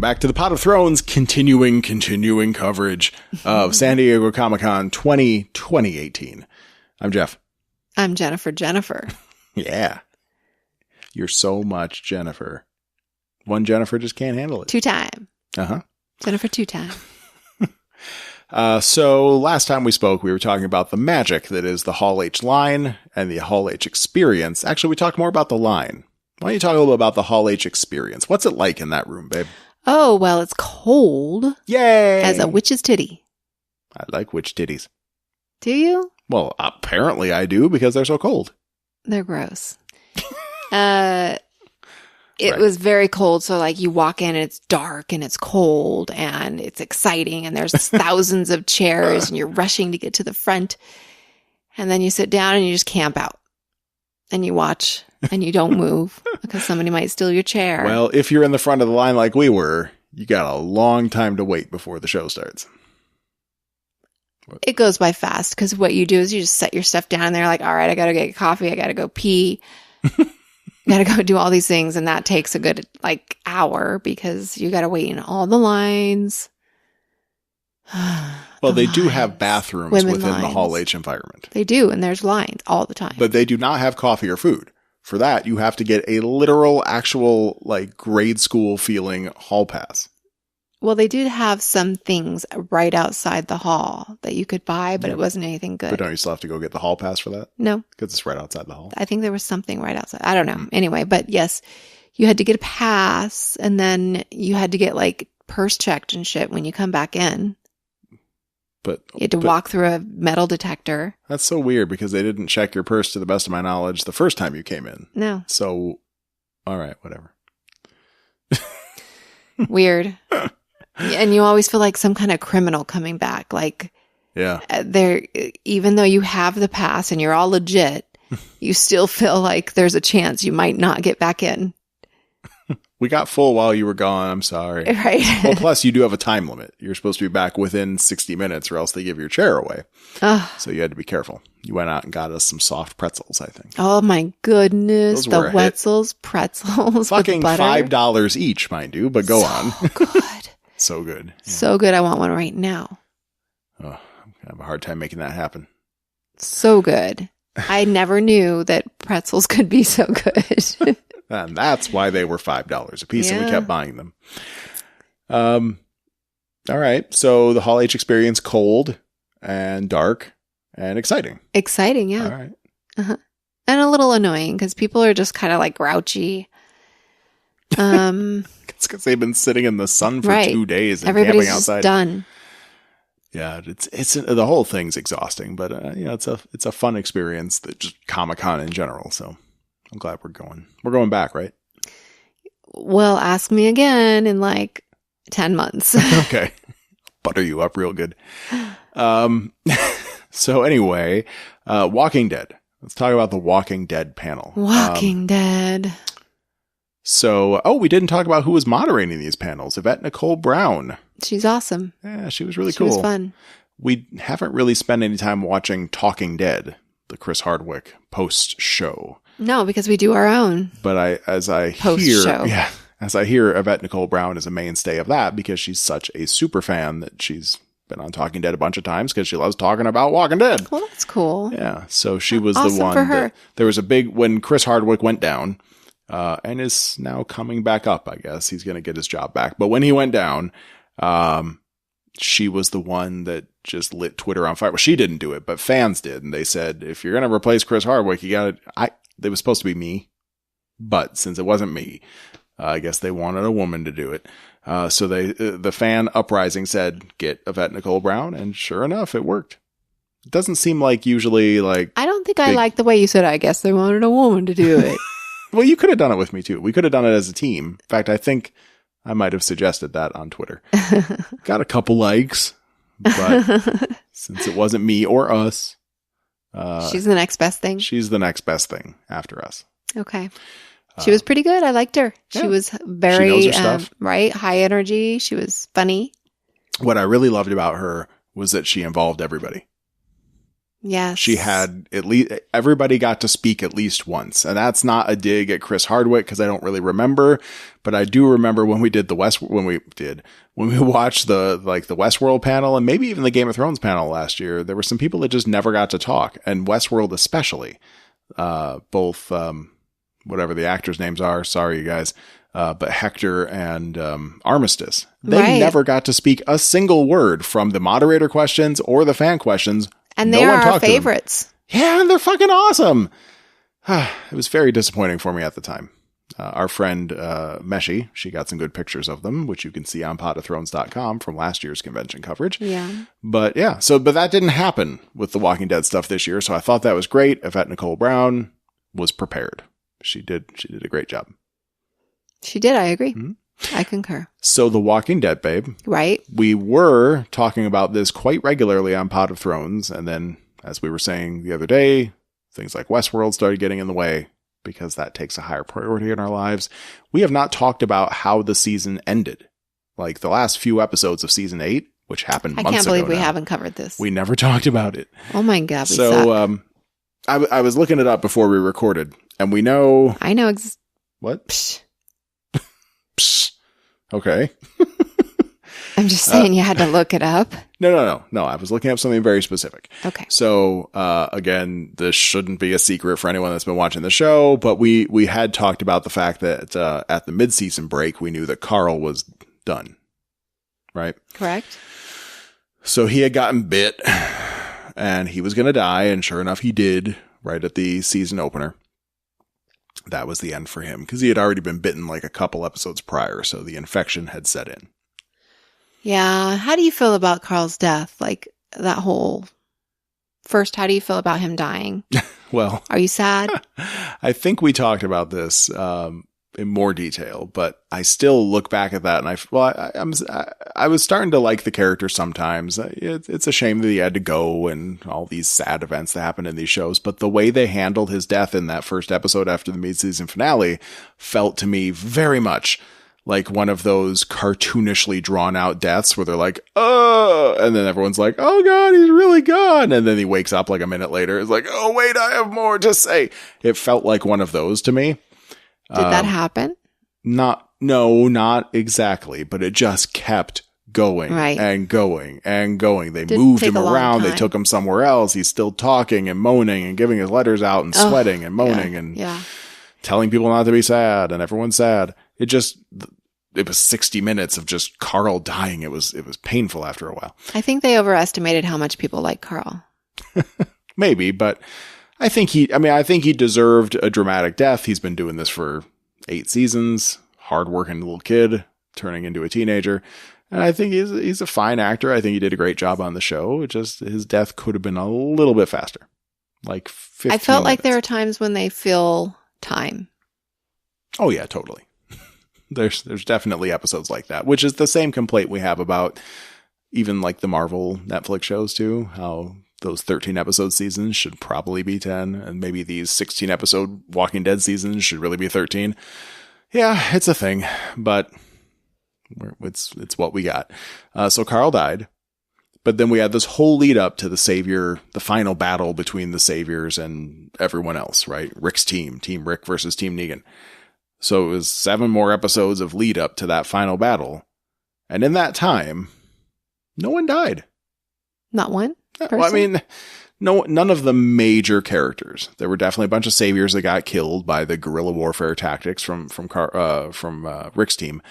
Welcome back to the Pot of Thrones, continuing coverage of San Diego Comic-Con 2018. I'm Jeff. I'm Jennifer. Yeah. You're so much Jennifer. One Jennifer just can't handle it. 2-time. Uh-huh. Jennifer 2-time. So last time we spoke, we were talking about the magic that is the Hall H line and the Hall H experience. Actually, we talked more about the line. Why don't you talk a little bit about the Hall H experience? What's it like in that room, babe? Oh, well, it's cold. Yay! As a witch's titty. I like witch titties. Do you? Well, apparently I do because they're so cold. They're gross. It was very cold. So like you walk in and it's dark and it's cold and it's exciting and there's thousands of chairs and you're rushing to get to the front. And then you sit down and you just camp out and you watch and you don't move because somebody might steal your chair. Well, if you're in the front of the line like we were, you got a long time to wait before the show starts. It goes by fast because what you do is you just set your stuff down and they're like, all right, I got to get coffee. I got to go pee. Got to go do all these things. And that takes a good hour because you got to wait in all the lines. Well, they do have bathrooms within the Hall H environment. They do. And there's lines all the time. But they do not have coffee or food. For that, you have to get a literal, actual, grade school feeling hall pass. Well, they did have some things right outside the hall that you could buy, but it wasn't anything good. But don't you still have to go get the hall pass for that? No. Because it's right outside the hall. I think there was something right outside. I don't know. Anyway, but yes, you had to get a pass and then you had to get purse checked and shit when you come back in. But you had to walk through a metal detector. That's so weird because they didn't check your purse to the best of my knowledge the first time you came in. No. So, all right, whatever. Weird. And you always feel like some kind of criminal coming back. They're, even though you have the pass and you're all legit, you still feel like there's a chance you might not get back in. We got full while you were gone. I'm sorry. Right. Well, plus you do have a time limit. You're supposed to be back within 60 minutes or else they give your chair away. So you had to be careful. You went out and got us some soft pretzels, I think. Oh my goodness. The Wetzel's pretzels. Fucking $5 each, mind you, but go on. Good. So good. Yeah. So good. I want one right now. Oh, I'm going to have a hard time making that happen. So good. I never knew that pretzels could be so good. And that's why they were $5 a piece, and we kept buying them. All right. So the Hall H experience, cold and dark and exciting. Exciting, yeah. All right. Uh-huh. And a little annoying because people are just kind of grouchy. It's because they've been sitting in the sun for 2 days and everybody's camping outside. Just done. Yeah, it's the whole thing's exhausting, but it's a fun experience. That just Comic-Con in general. So I'm glad we're going. We're going back, right? Well, ask me again in 10 months. Okay, butter you up real good. So anyway, Walking Dead. Let's talk about the Walking Dead panel. Walking Dead. So, we didn't talk about who was moderating these panels. Yvette Nicole Brown. She's awesome. Yeah, she was really cool. She was fun. We haven't really spent any time watching Talking Dead, the Chris Hardwick post-show. No, because we do our own. But as I hear Yvette Nicole Brown is a mainstay of that because she's such a super fan that she's been on Talking Dead a bunch of times because she loves talking about Walking Dead. Well, that's cool. Yeah, so she was awesome the one for her. There was a big, when Chris Hardwick went down, and is now coming back up, I guess. He's going to get his job back. But when he went down, she was the one that just lit Twitter on fire. Well, she didn't do it, but fans did. And they said, if you're going to replace Chris Hardwick, you got to, it was supposed to be me. But since it wasn't me, I guess they wanted a woman to do it. So the fan uprising said, get Yvette Nicole Brown. And sure enough, it worked. It doesn't seem like usually I don't think I like the way you said, I guess they wanted a woman to do it. Well, you could have done it with me too. We could have done it as a team. In fact, I think I might have suggested that on Twitter. Got a couple likes, but since it wasn't me or us, she's the next best thing. She's the next best thing after us. Okay. She was pretty good. I liked her. She was very, she knows her stuff. Right? High energy. She was funny. What I really loved about her was that she involved everybody. Yes. She had at least, everybody got to speak at least once. And that's not a dig at Chris Hardwick because I don't really remember, but I do remember when we did when we watched the Westworld panel and maybe even the Game of Thrones panel last year, there were some people that just never got to talk, and Westworld especially, both, whatever the actors' names are. Sorry, you guys. But Hector and Armistice, they never got to speak a single word from the moderator questions or the fan questions. And they are our favorites. Yeah, and they're fucking awesome. It was very disappointing for me at the time. Our friend Meshi, she got some good pictures of them, which you can see on potofthrones.com from last year's convention coverage. Yeah. But yeah, but that didn't happen with the Walking Dead stuff this year, so I thought that was great. Yvette Nicole Brown was prepared. She did a great job. She did, I agree. Mm-hmm. I concur. So The Walking Dead, babe. Right. We were talking about this quite regularly on Pot of Thrones, and then, as we were saying the other day, things like Westworld started getting in the way because that takes a higher priority in our lives. We have not talked about how the season ended. Like the last few episodes of season 8, which happened months ago. I can't believe we haven't covered this. We never talked about it. Oh my God, we suck. I was looking it up before we recorded, and we know... I know... What? Psh. Psh. Okay. I'm just saying you had to look it up. No. I was looking up something very specific. Okay. So, again, this shouldn't be a secret for anyone that's been watching the show, but we had talked about the fact that at the mid-season break, we knew that Carl was done. Right? Correct. So he had gotten bit, and he was going to die, and sure enough, he did right at the season opener. That was the end for him because he had already been bitten like a couple episodes prior, so the infection had set in. Yeah. How do you feel about Carl's death? Like that whole... First, how do you feel about him dying? Well... Are you sad? I think we talked about this in more detail, but I still look back at that and I was starting to like the character sometimes. It's a shame that he had to go and all these sad events that happen in these shows, but the way they handled his death in that first episode after the mid-season finale felt to me very much like one of those cartoonishly drawn out deaths where they're like, oh, and then everyone's like, oh God, he's really gone. And then he wakes up like a minute later. It's like, oh wait, I have more to say. It felt like one of those to me. Did that happen? Not exactly, but it just kept going and going and going. They moved him around. They took him somewhere else. He's still talking and moaning and giving his letters out and sweating and moaning and telling people not to be sad, and everyone's sad. It was 60 minutes of just Carl dying. It was painful after a while. I think they overestimated how much people like Carl. Maybe, but I think he deserved a dramatic death. He's been doing this for 8 seasons, hardworking little kid turning into a teenager. And I think he's a fine actor. I think he did a great job on the show. His death could have been a little bit faster. Like 15 I felt like minutes. there are times when they fill time. Oh yeah, totally. There's definitely episodes like that, which is the same complaint we have about even like the Marvel Netflix shows too, how those 13 episode seasons should probably be 10, and maybe these 16 episode Walking Dead seasons should really be 13. Yeah, it's a thing, but it's what we got. So Carl died, but then we had this whole lead up to the final battle between the Saviors and everyone else, right? Rick's Team Rick versus Team Negan. So it was 7 more episodes of lead up to that final battle. And in that time, no one died. Not one person? Well, I mean, none of the major characters. There were definitely a bunch of Saviors that got killed by the guerrilla warfare tactics from Rick's team.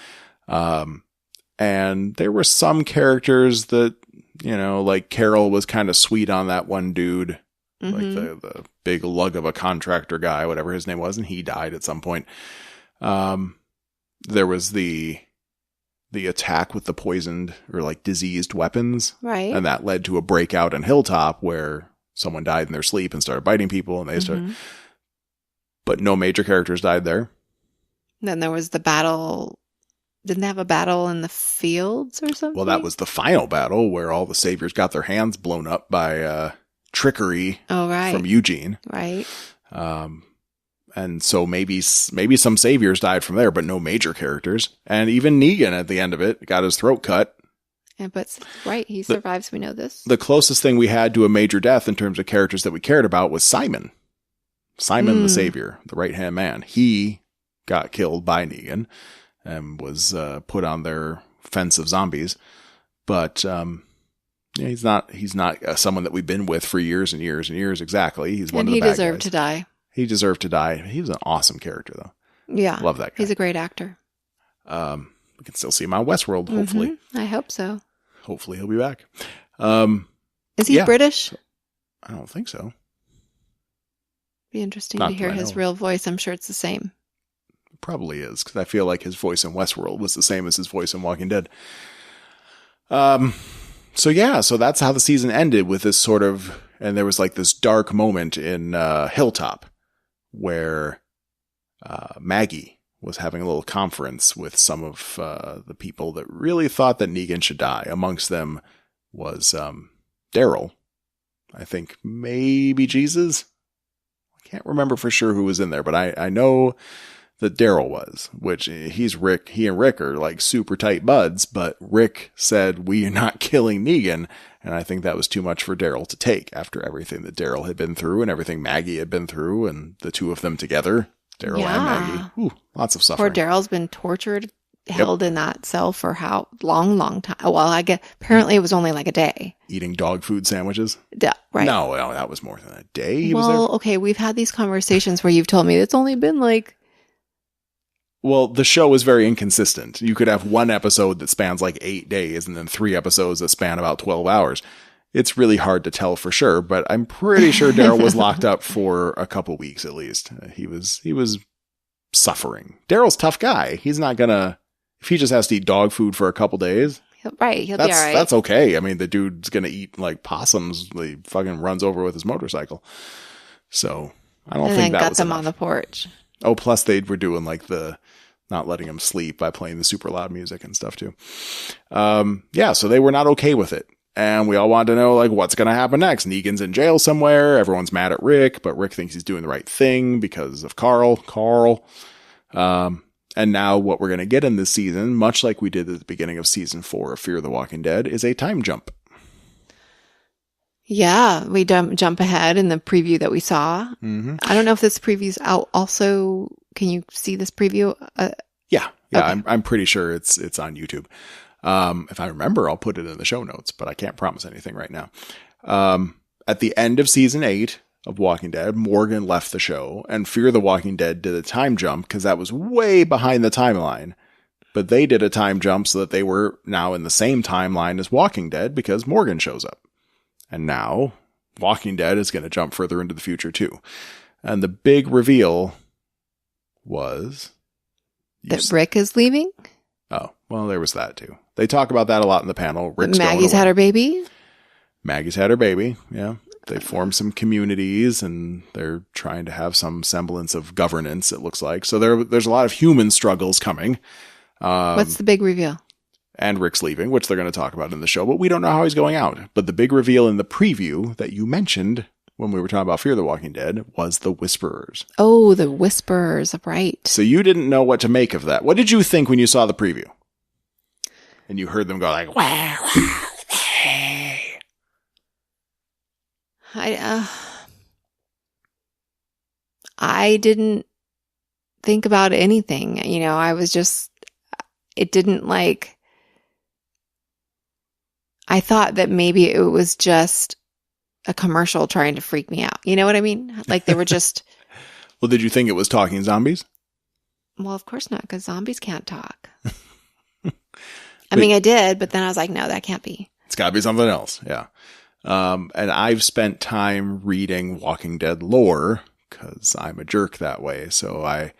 And there were some characters that, like Carol was kind of sweet on that one dude, like the big lug of a contractor guy, whatever his name was, and he died at some point. There was the attack with the poisoned or like diseased weapons. Right. And that led to a breakout in Hilltop where someone died in their sleep and started biting people, and they started, but no major characters died there. Then there was the battle. Didn't they have a battle in the fields or something? Well, that was the final battle where all the Saviors got their hands blown up by, trickery from Eugene. Right. And so maybe some Saviors died from there, but no major characters. And even Negan at the end of it got his throat cut. But right, he survives. We know this. The closest thing we had to a major death in terms of characters that we cared about was Simon. Simon the Savior, the right-hand man. He got killed by Negan and was put on their fence of zombies. But he's not someone that we've been with for years and years and years. Exactly. He's one of the bad guys. And he deserved to die. He deserved to die. He was an awesome character, though. Yeah. Love that guy. He's a great actor. We can still see him on Westworld, hopefully. I hope so. Hopefully he'll be back. Is he British? I don't think so. Be interesting to hear his real voice. I'm sure it's the same. Probably is, because I feel like his voice in Westworld was the same as his voice in Walking Dead. So that's how the season ended, with this sort of, and there was like this dark moment in Hilltop where Maggie was having a little conference with some of the people that really thought that Negan should die. Amongst them was Daryl. I think maybe Jesus. I can't remember for sure who was in there, but I know that Daryl was, which he's Rick. He and Rick are like super tight buds, but Rick said, "We are not killing Negan." And I think that was too much for Daryl to take after everything that Daryl had been through and everything Maggie had been through, and the two of them together, Daryl and Maggie. Ooh, lots of suffering. Poor Daryl's been tortured, held in that cell for how long time? Well, I guess apparently it was only like a day. Eating dog food sandwiches? Right. No, that was more than a day. He was there. Okay, we've had these conversations where you've told me it's only been like... Well, the show is very inconsistent. You could have one episode that spans like 8 days and then 3 episodes that span about 12 hours. It's really hard to tell for sure, but I'm pretty sure Daryl was locked up for a couple weeks at least. He was suffering. Daryl's a tough guy. He's not gonna, if he just has to eat dog food for a couple days. He'll be all right. That's okay. I mean, the dude's gonna eat like possums. He fucking runs over with his motorcycle. So I don't think that was them enough. On the porch. Oh, plus they were doing like the not letting him sleep by playing the super loud music and stuff too. So they were not okay with it. And we all wanted to know, like, what's going to happen next? Negan's in jail somewhere. Everyone's mad at Rick, but Rick thinks he's doing the right thing because of Carl. And now what we're going to get in this season, much like we did at the beginning of season 4 of Fear the Walking Dead, is a time jump. Yeah, we jump ahead in the preview that we saw. Mm-hmm. I don't know if this preview's out also. Can you see this preview? Yeah. Okay. I'm pretty sure it's on YouTube. If I remember, I'll put it in the show notes, but I can't promise anything right now. At the end of season 8 of Walking Dead, Morgan left the show, and Fear the Walking Dead did a time jump because that was way behind the timeline. But they did a time jump so that they were now in the same timeline as Walking Dead because Morgan shows up. And now Walking Dead is going to jump further into the future too. And the big reveal was that Rick is leaving? Oh, well, there was that too. They talk about that a lot in the panel. Maggie's had her baby? Maggie's had her baby, yeah. They formed some communities and they're trying to have some semblance of governance, it looks like. So there's a lot of human struggles coming. What's the big reveal? And Rick's leaving, which they're going to talk about in the show, but we don't know how he's going out. But the big reveal in the preview that you mentioned when we were talking about Fear the Walking Dead was the Whisperers. Oh, the Whisperers, right. So you didn't know what to make of that. What did you think when you saw the preview? And you heard them go like, wow. I didn't think about anything. I was just, it didn't like, I thought that maybe it was just a commercial trying to freak me out. You know what I mean? Like they were just. Well, did you think it was talking zombies? Well, of course not, because zombies can't talk. I mean, I did, but then I was like, no, that can't be. It's got to be something else. Yeah. And I've spent time reading Walking Dead lore because I'm a jerk that way. So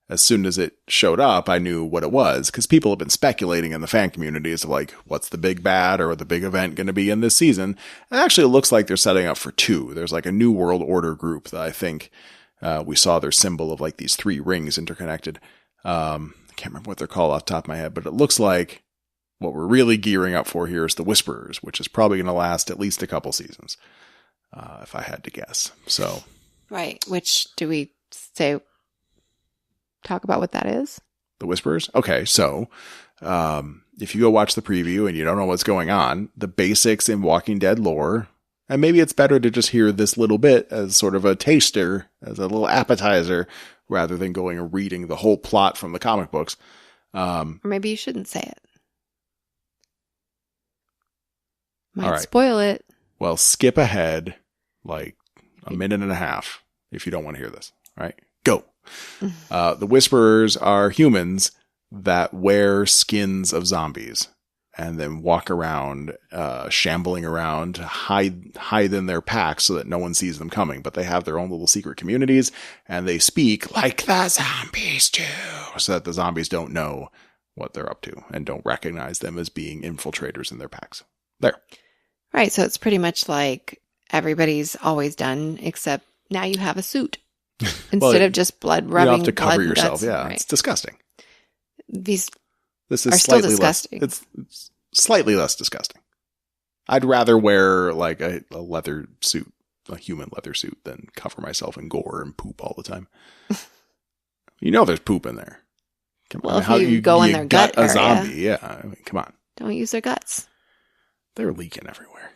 as soon as it showed up, I knew what it was because people have been speculating in the fan communities of like, what's the big bad or the big event going to be in this season? And actually it looks like they're setting up for 2. There's like a New World Order group that I think we saw their symbol of like these 3 rings interconnected. I can't remember what they're called off the top of my head, but it looks like what we're really gearing up for here is the Whisperers, which is probably going to last at least a couple seasons, if I had to guess. So, right. Which do we talk about what that is? The Whisperers? Okay. So, if you go watch the preview and you don't know what's going on, the basics in Walking Dead lore, and maybe it's better to just hear this little bit as sort of a taster, as a little appetizer, rather than going and reading the whole plot from the comic books. Or maybe you shouldn't say it. Might all right. spoil it. Well, skip ahead like a minute and a half if you don't want to hear this. All right, go. The Whisperers are humans that wear skins of zombies and then walk around, shambling around, hide in their packs so that no one sees them coming. But they have their own little secret communities, and they speak like the zombies do, so that the zombies don't know what they're up to and don't recognize them as being infiltrators in their packs. There. Right, so it's pretty much like everybody's always done, except now you have a suit instead of just blood rubbing. You have to cover blood, yourself. Yeah, right. It's disgusting. These This is are still slightly disgusting. It's slightly less disgusting. I'd rather wear like a leather suit, a human leather suit, than cover myself in gore and poop all the time. You know there's poop in there. Come Well, on, if you go in their gut a area. zombie? Yeah, I mean, come on. Don't use their guts. They're leaking everywhere.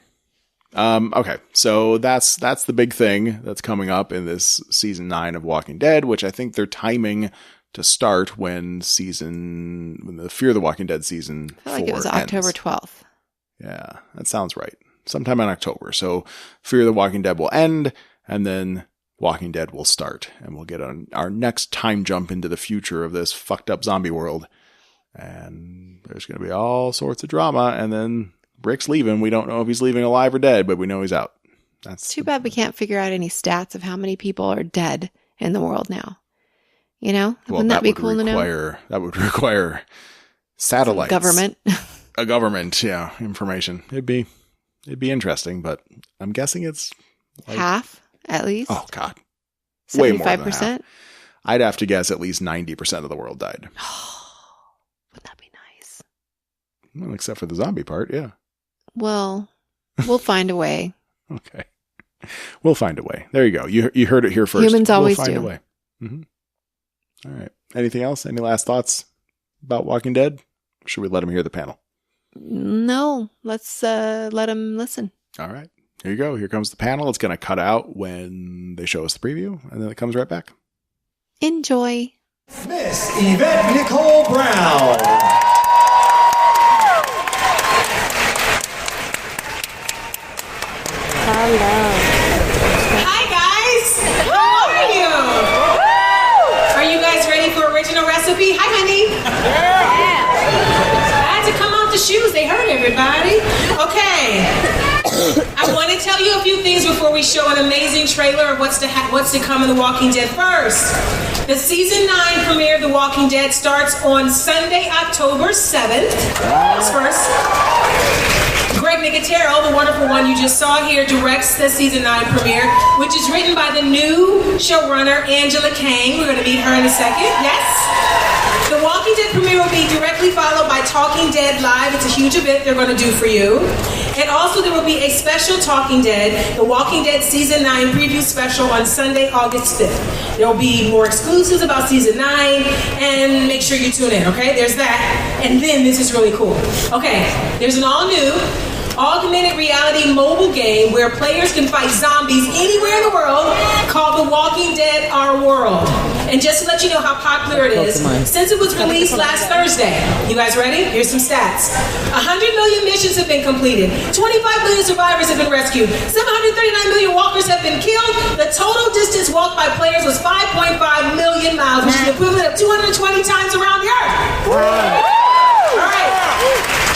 Okay, so that's the big thing that's coming up in this season 9 of Walking Dead, which I think they're timing to start when the Fear the Walking Dead season I feel like 4 it was ends. October 12th. Yeah, that sounds right. Sometime in October. So Fear the Walking Dead will end, and then Walking Dead will start, and we'll get our next time jump into the future of this fucked up zombie world. And there's going to be all sorts of drama, and then Rick's leaving. We don't know if he's leaving alive or dead, but we know he's out. That's Too bad we can't figure out any stats of how many people are dead in the world now. You know? Wouldn't that be cool to know? That would require satellites. Government. A government, yeah, information. It'd be interesting, but I'm guessing it's like, half, at least. Oh, God. Way more than 75%? half. I'd have to guess at least 90% of the world died. Wouldn't that be nice? Well, except for the zombie part, yeah. Well, we'll find a way. Okay. We'll find a way. There you go. You heard it here first. Humans always we'll find do. a way. Mm-hmm. All right. Anything else? Any last thoughts about Walking Dead? Or should we let them hear the panel? No, let's let them listen. All right. Here you go. Here comes the panel. It's going to cut out when they show us the preview, and then it comes right back. Enjoy. Miss Yvette Nicole Brown. Hi guys! How are you? Are you guys ready for original recipe? Hi honey! I had to come out the shoes, they hurt everybody. Okay. I want to tell you a few things before we show an amazing trailer of what's to come in The Walking Dead. First, the season 9 premiere of The Walking Dead starts on Sunday, October 7th. That's first. Greg Nicotero, the wonderful one you just saw here, directs the season 9 premiere, which is written by the new showrunner, Angela Kang. We're going to meet her in a second. Yes? The Walking Dead premiere will be directly followed by Talking Dead Live. It's a huge event they're going to do for you. And also there will be a special Talking Dead, The Walking Dead Season 9 preview special on Sunday, August 5th. There will be more exclusives about Season 9, and make sure you tune in, okay? There's that. And then this is really cool. Okay, there's an all-new augmented reality mobile game where players can fight zombies anywhere in the world called The Walking Dead Our World. And just to let you know how popular it is, since it was released last Thursday, you guys ready? Here's some stats. 100 million missions have been completed. 25 million survivors have been rescued. 739 million walkers have been killed. The total distance walked by players was 5.5 million miles, which is the equivalent of 220 times around the Earth. All right.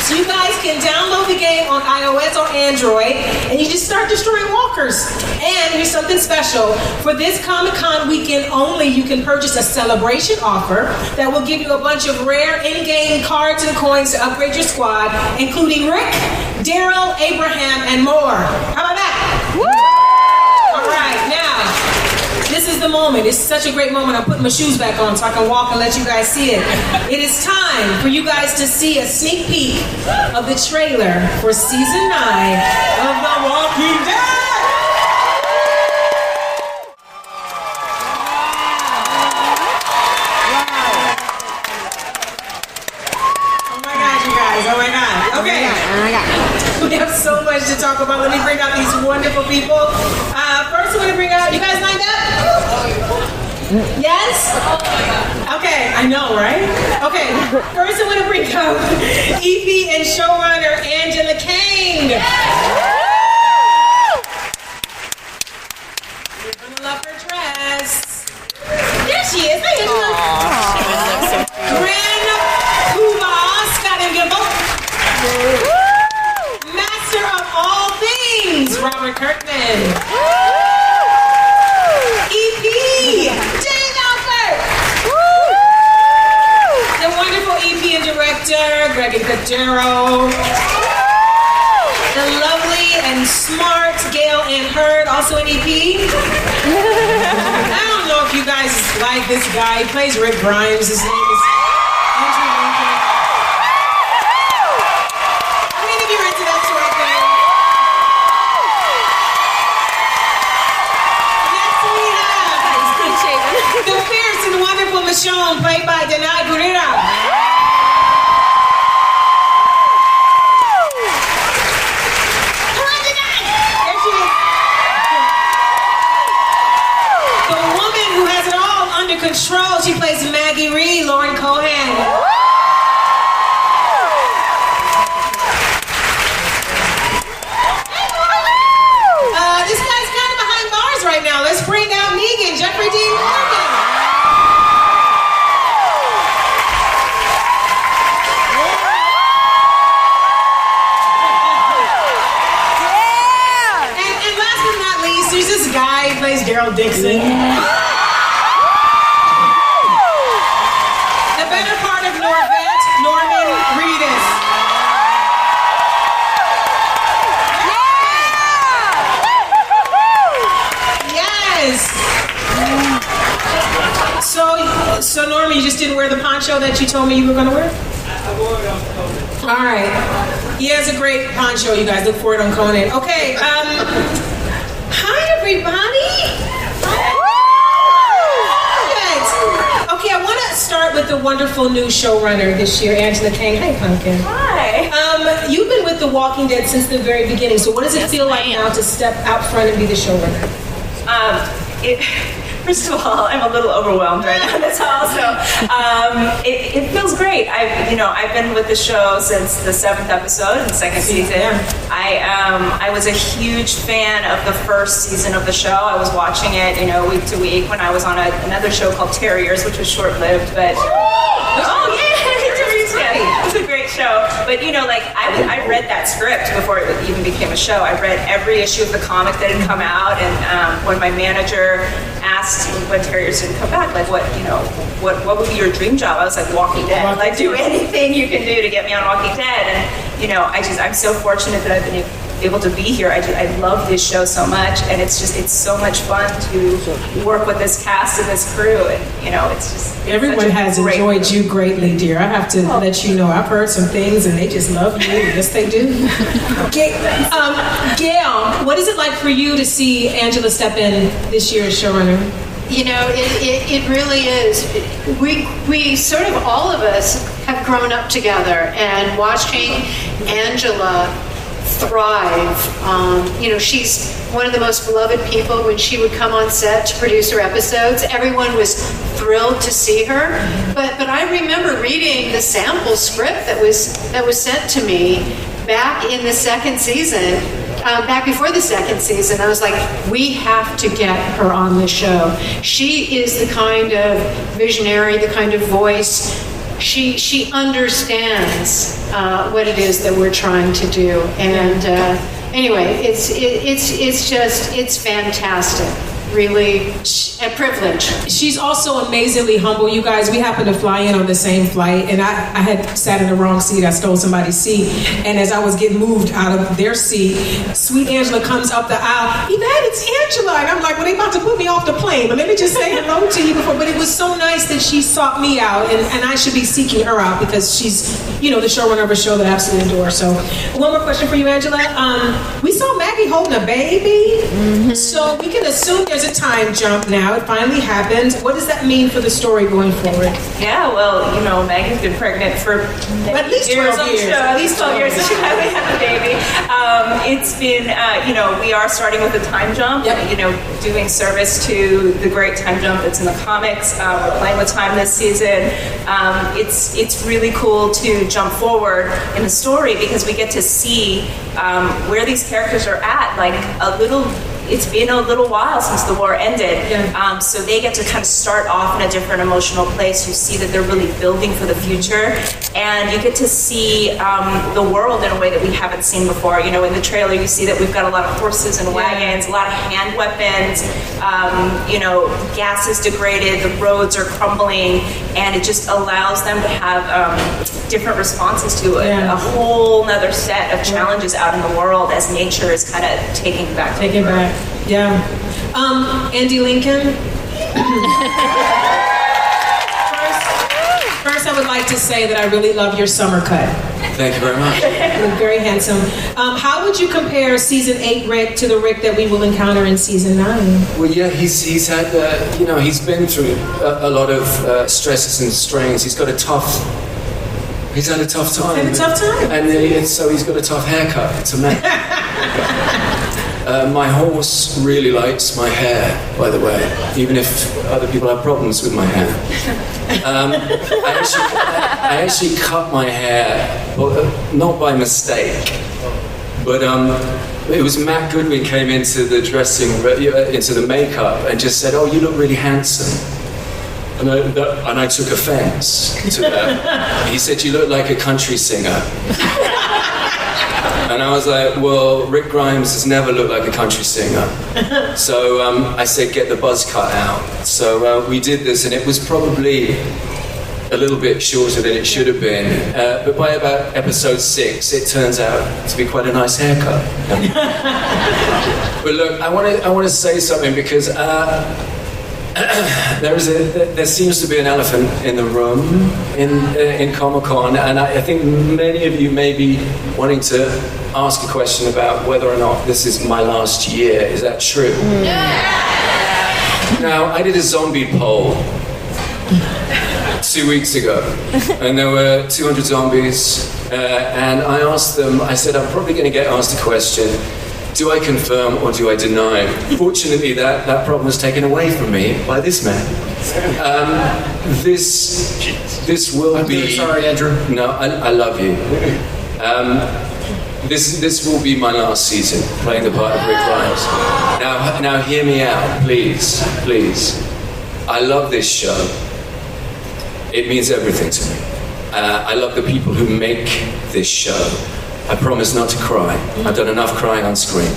So you guys can download the game on iOS or Android, and you just start destroying walkers. And here's something special. For this Comic-Con weekend only, you can purchase a celebration offer that will give you a bunch of rare in-game cards and coins to upgrade your squad, including Rick, Daryl, Abraham, and more. How about that? Woo! All right, now, this is the moment. It's such a great moment. I'm putting my shoes back on so I can walk and let you guys see it. It is time for you guys to see a sneak peek of the trailer for season 9 of The Walking Dead. Oh my God, you guys. much to talk about. Let me bring out these wonderful people. First, I'm going to bring out, you guys lined up? Yes? Okay, I know, right? Okay, first I'm going to bring out EP and showrunner Angela Kang. You're going to love her dress. There she is. Hi, Angela. Grand Poobah, Scott and Gimble. Master of all things, Robert Kirkman. EP, Dave Alford. The wonderful EP and director, Greg and Cordero. The lovely and smart Gail Ann Hurd, also an EP. I don't know if you guys like this guy. He plays Rick Grimes. His name is Andrew Lincoln. How many of you are into that sort of thing? The fierce and wonderful Michonne, played by Danai Gurira. Come on, Danai! There she is. The woman who has it all under control. She plays Maggie Reed, Lauren Cohan. This guy's kind of behind bars right now. Let's bring out Negan, Jeffrey Dean Morgan. And last but not least, there's this guy who plays Daryl Dixon. The better part of Norman Reedus. So Norman, you just didn't wear the poncho that you told me you were going to wear? I wore it on Conan. All right. He has a great poncho. You guys look for it on Conan. Okay. Hi, everybody. Okay, I want to start with the wonderful new showrunner this year, Angela Kang. Hi, Pumpkin. Hi. You've been with The Walking Dead since the very beginning. So what does it feel like now to step out front and be the showrunner? First of all, I'm a little overwhelmed right now. That's all. So it feels great. I've been with the show since the 7th episode in the 2nd season. I was a huge fan of the first season of the show. I was watching it, week to week when I was on another show called Terriers, which was short-lived, but it's a great show. But I read that script before it even became a show. I read every issue of the comic that had come out, and when my manager asked when Terriers didn't come back, what would be your dream job? I was like, Walking Dead. Like, do anything you can do to get me on Walking Dead. And I'm so fortunate that I've been able to be here. I love this show so much, and it's so much fun to work with this cast and this crew, and it's just everyone has enjoyed you greatly, dear. I have to let you know I've heard some things, and they just love you. Yes, they do. Gail, what is it like for you to see Angela step in this year as showrunner? It really is. We sort of, all of us have grown up together, and watching Angela thrive. She's one of the most beloved people. When she would come on set to produce her episodes, everyone was thrilled to see her. But I remember reading the sample script that was sent to me back in the 2nd season. Back before the 2nd season, I was like, we have to get her on the show. She is the kind of visionary, the kind of voice. She understands what it is that we're trying to do. And anyway, it's fantastic. Really a privilege. She's also amazingly humble. You guys, we happened to fly in on the same flight, and I had sat in the wrong seat. I stole somebody's seat, and as I was getting moved out of their seat, sweet Angela comes up the aisle. Yvette, it's Angela. And I'm like, well, they about to put me off the plane, but let me just say hello to you before. But it was so nice that she sought me out, and I should be seeking her out because she's, the showrunner of a show that I absolutely adore. So one more question for you, Angela. We saw Maggie holding a baby, so we can assume there's there's a time jump now. It finally happened. What does that mean for the story going forward? Yeah, well, Maggie's been pregnant for at least 12 years. At least 12 years since she finally had the baby. It's been, we are starting with a time jump. Yep. Doing service to the great time jump that's in the comics. We're playing with time this season. It's really cool to jump forward in the story because we get to see where these characters are at. It's been a little while since the war ended, so they get to kind of start off in a different emotional place. You see that they're really building for the future, and you get to see the world in a way that we haven't seen before. In the trailer, you see that we've got a lot of horses and wagons, a lot of hand weapons. Gas is degraded, the roads are crumbling, and it just allows them to have different responses to it. A whole nother set of challenges out in the world as nature is kind of taking back. Yeah. Andy Lincoln. First, I would like to say that I really love your summer cut. Thank you very much. You look very handsome. How would you compare season 8 Rick to the Rick that we will encounter in season 9? Well, yeah, he's had, he's been through a lot of stresses and strains. He's had a tough time. And so he's got a tough haircut. It's amazing. My horse really likes my hair, by the way, even if other people have problems with my hair. I actually cut my hair, not by mistake, but it was Matt Goodwin came into the into the makeup and just said, "Oh, you look really handsome." And I took offense to that. He said, "You look like a country singer." And I was like, well, Rick Grimes has never looked like a country singer. So I said, get the buzz cut out. So we did this, and it was probably a little bit shorter than it should have been. But by about episode 6, it turns out to be quite a nice haircut. But look, I want to say something because there seems to be an elephant in the room in Comic-Con, and I think many of you may be wanting to ask a question about whether or not this is my last year. Is that true? Yeah. Now, I did a zombie poll 2 weeks ago, and there were 200 zombies, and I asked them, I said, I'm probably going to get asked a question. Do I confirm or do I deny? Fortunately, that problem was taken away from me by this man. This will be. I'm sorry, Andrew. No, I love you. This will be my last season playing the part of Rick Grimes. Now hear me out, please. I love this show. It means everything to me. I love the people who make this show. I promise not to cry. I've done enough crying on screen.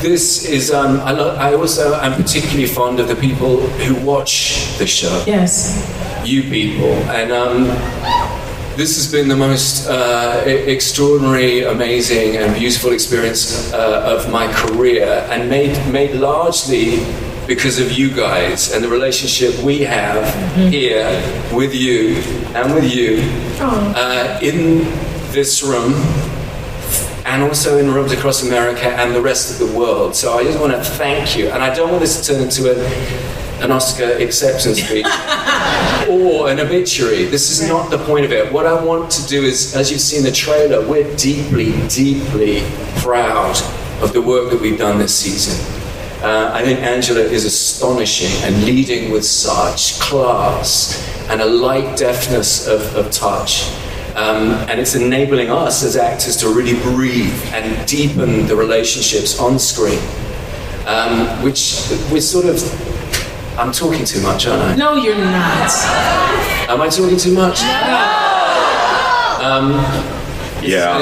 This is. I'm particularly fond of the people who watch the show. Yes. You people, and this has been the most extraordinary, amazing, and beautiful experience of my career, and made largely because of you guys and the relationship we have here with you and with you in this room and also in rooms across America and the rest of the world. So I just want to thank you, and I don't want this to turn into an Oscar acceptance speech or an obituary. This is not the point of it. What I want to do is, as you've seen the trailer, we're deeply, deeply proud of the work that we've done this season. I think Angela is astonishing and leading with such class and a light deftness of touch. And it's enabling us as actors to really breathe and deepen the relationships on screen, which we're sort of... I'm talking too much, aren't I? No, you're not. Am I talking too much? No. Yeah.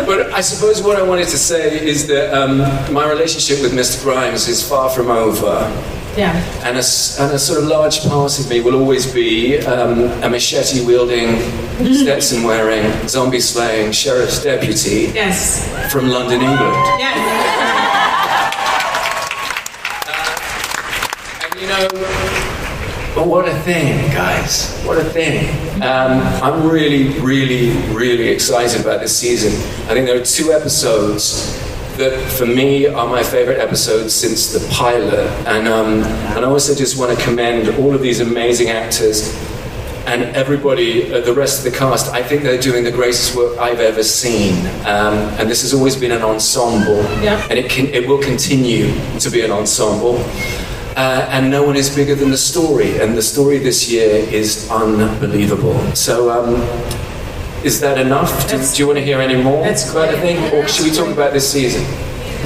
But I suppose what I wanted to say is that my relationship with Mr. Grimes is far from over. Yeah. And a sort of large part of me will always be a machete-wielding, Stetson-wearing, zombie-slaying sheriff's deputy from London, England. Yes. And you know, But what a thing, guys. What a thing. I'm really, really, really excited about this season. I think there are 2 episodes that, for me, are my favorite episodes since the pilot. And I also just want to commend all of these amazing actors and everybody, the rest of the cast. I think they're doing the greatest work I've ever seen. And this has always been an ensemble. Yeah. And it will continue to be an ensemble. And no one is bigger than the story, and the story this year is unbelievable. So, is that enough? Do you want to hear any more about the thing, or should we talk about this season?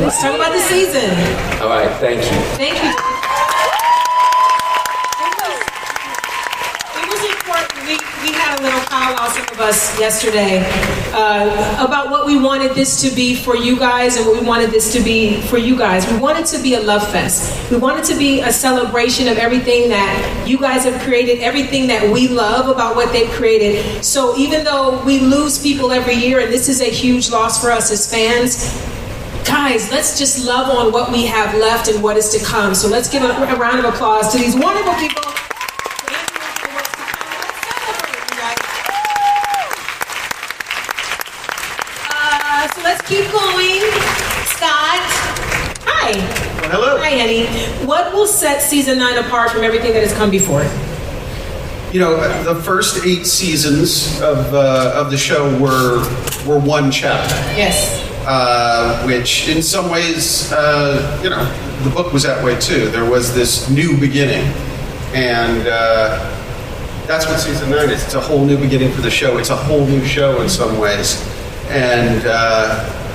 Let's talk about the season. All right, thank you. Thank you. It was important. We had a little powwow, some of us, yesterday, about what we wanted this to be for you guys and what we wanted this to be for you guys. We wanted to be a love fest. We wanted to be a celebration of everything that you guys have created, everything that we love about what they've created. So even though we lose people every year, and this is a huge loss for us as fans, guys, let's just love on what we have left and what is to come. So let's give a round of applause to these wonderful people. So let's keep going. Scott, hi. Well, hello. Hi, Henny. What will set season 9 apart from everything that has come before it? You know, the first 8 seasons of the show were one chapter. Yes. Which in some ways, you know, the book was that way too. There was this new beginning. And that's what season 9 is. It's a whole new beginning for the show. It's a whole new show in some ways. And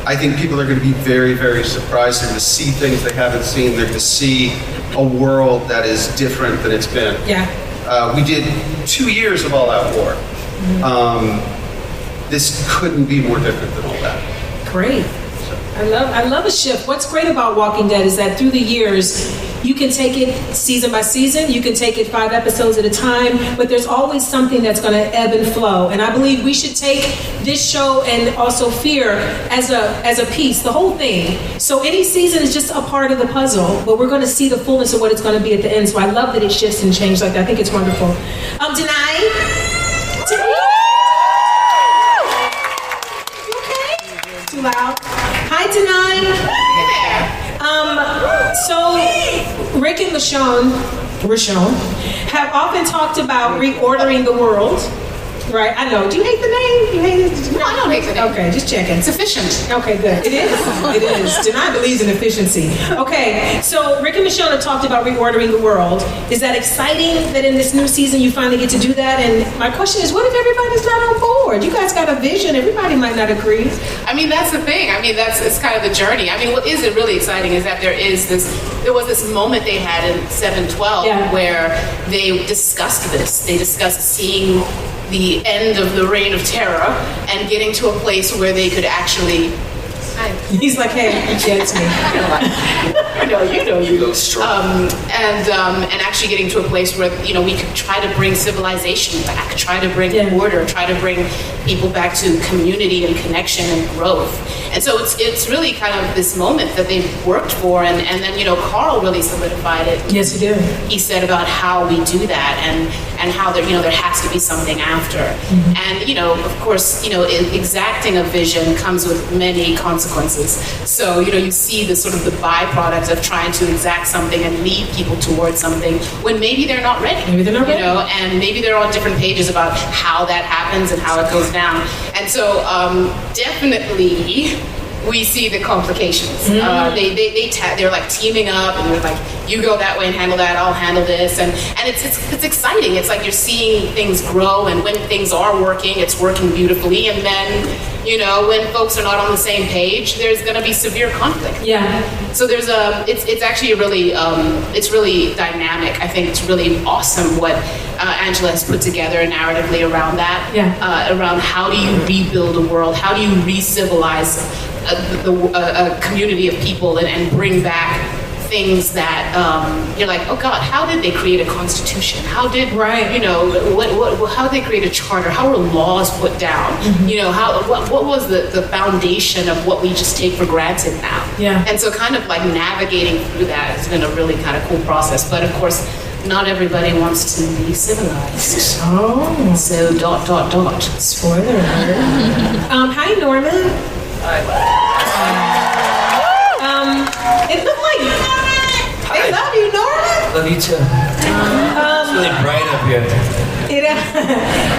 I think people are going to be very, very surprised. They're going to see things they haven't seen. They're going to see a world that is different than it's been. Yeah. We did 2 years of all-out war. This couldn't be more different than all that. Great. I love a shift. What's great about Walking Dead is that through the years, you can take it season by season, you can take it 5 episodes at a time, but there's always something that's going to ebb and flow. And I believe we should take this show and also Fear as a piece, the whole thing. So any season is just a part of the puzzle, but we're going to see the fullness of what it's going to be at the end. So I love that it shifts and changes like that. I think it's wonderful. Denai? You okay? Too loud. Hi, Denai. So Rick and Rashon have often talked about reordering the world. Right, I know. Do you hate the name? You hate it? No, I don't hate the name. Okay, just checking. It's efficient. Okay, good. It is. It is. Denai believes in efficiency. Okay, so Rick and Michonne have talked about reordering the world. Is that exciting that in this new season you finally get to do that? And my question is, what if everybody's not on board? You guys got a vision. Everybody might not agree. I mean, that's the thing. I mean, it's kind of the journey. I mean, what is it really exciting is that there was this moment they had in 7/12 where they discussed this. They discussed seeing the end of the reign of terror and getting to a place where they could actually. He's like, hey, yeah, it's me. You know, you go strong. And actually getting to a place where we could try to bring civilization back, try to bring order, try to bring people back to community and connection and growth. And so it's really kind of this moment that they've worked for, and then Carl really solidified it. Yes, he did. He said about how we do that and how there has to be something after. Mm-hmm. And of course exacting a vision comes with many consequences. So you see the sort of the byproduct of trying to exact something and lead people towards something when maybe they're not ready. Maybe they're not ready. And maybe they're on different pages about how that happens and how it goes down. And so definitely we see the complications. They're like teaming up, and they're like, you go that way and handle that, I'll handle this, and it's exciting. It's like you're seeing things grow, and when things are working, it's working beautifully, and then when folks are not on the same page, there's going to be severe conflict. Yeah. So there's it's actually it's really dynamic. I think it's really awesome what Angela has put together narratively around that. Yeah. Around how do you rebuild a world? How do you re-civilize a community of people and bring back things that you're like, oh God, how did they create a constitution? How did how did they create a charter? How were laws put down? Mm-hmm. What was the foundation of what we just take for granted now? Yeah. And so kind of like navigating through that has been a really kind of cool process. But of course, not everybody wants to be civilized. Oh. So ... Spoiler alert. Hi, Norman. It looked like they love you, Norman. Love you too. It's really bright up here.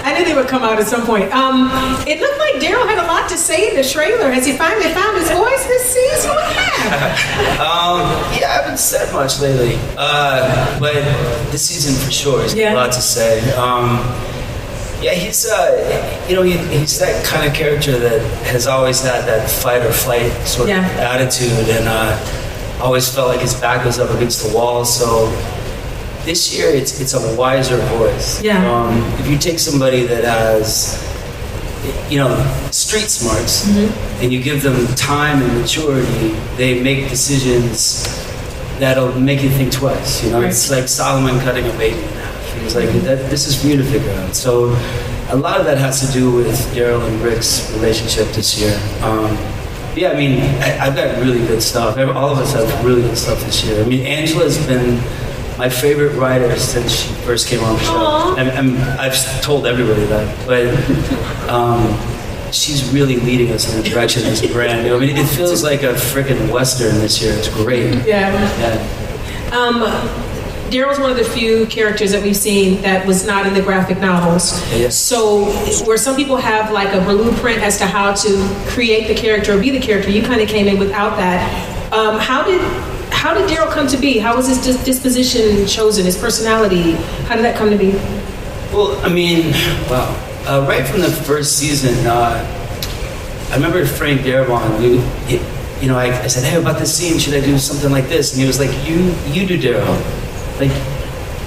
I knew they would come out at some point. It looked like Daryl had a lot to say in the trailer. Has he finally found his voice this season? What happened? Yeah, I haven't said much lately, but this season for sure has got a lot to say. Yeah, he's he's that kind of character that has always had that fight or flight sort of attitude, and always felt like his back was up against the wall. So this year, it's a wiser voice. Yeah. If you take somebody that has, street smarts, and you give them time and maturity, they make decisions that'll make you think twice. It's like Solomon cutting a baby in half. He was like, this is for you to figure out. So a lot of that has to do with Daryl and Rick's relationship this year. Yeah, I mean, I've got really good stuff. All of us have really good stuff this year. I mean, Angela's been my favorite writer since she first came on the show. I've told everybody that, but she's really leading us in a direction that's brand new. I mean, it feels like a freaking Western this year. It's great. Yeah. Daryl's one of the few characters that we've seen that was not in the graphic novels. Yes. So where some people have like a blueprint as to how to create the character or be the character, you kind of came in without that. How did Daryl come to be? How was his disposition chosen, his personality? How did that come to be? Well, I mean, wow. Right from the first season, I remember Frank Darabont, I said, hey, about this scene, should I do something like this? And he was like, you do Daryl. Like,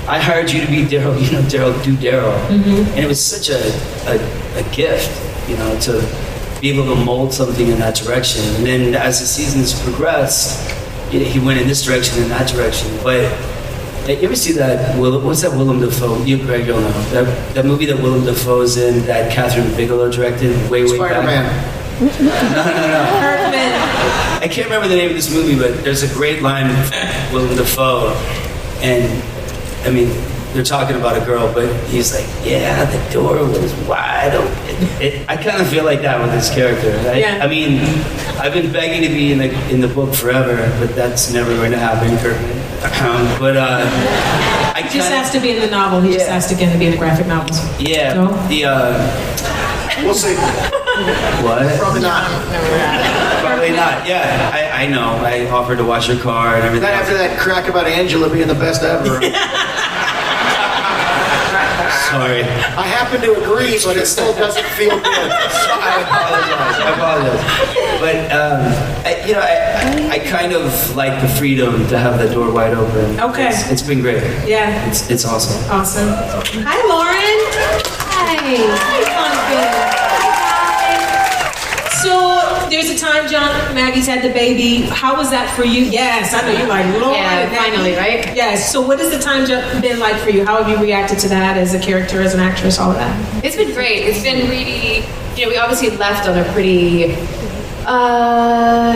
I hired you to be Daryl, Daryl, do Daryl. And it was such a gift, to be able to mold something in that direction. And then as the seasons progressed, he went in this direction and that direction. But you ever see that, what's that Willem Dafoe? You, Greg, you'll know. That movie that Willem Dafoe's in, that Catherine Bigelow directed way back? No. I can't remember the name of this movie, but there's a great line with Willem Dafoe. And, I mean, they're talking about a girl, but he's like, yeah, the door was wide open. I kind of feel like that with this character. Right? I mean, I've been begging to be in the book forever, but that's never going to happen, Kirkman. He just has to be in the novel. He just has to get to be in the graphic novels. Yeah. So? We'll see. What? Probably not. Probably not. Yeah, I know. I offered to wash your car and everything. Not after that crack about Angela being the best ever. Sorry. I happen to agree, but it still doesn't feel good. I apologize. But I kind of like the freedom to have the door wide open. Okay. It's been great. Yeah. It's awesome. Awesome. Hi, Lauren. Hi. So there's a time Maggie's had the baby. How was that for you? Yes, I know you're like, Lord. Yeah, finally, right? Yes. So what has the time jump been like for you? How have you reacted to that as a character, as an actress, all of that? It's been great. It's been really, we obviously left on a pretty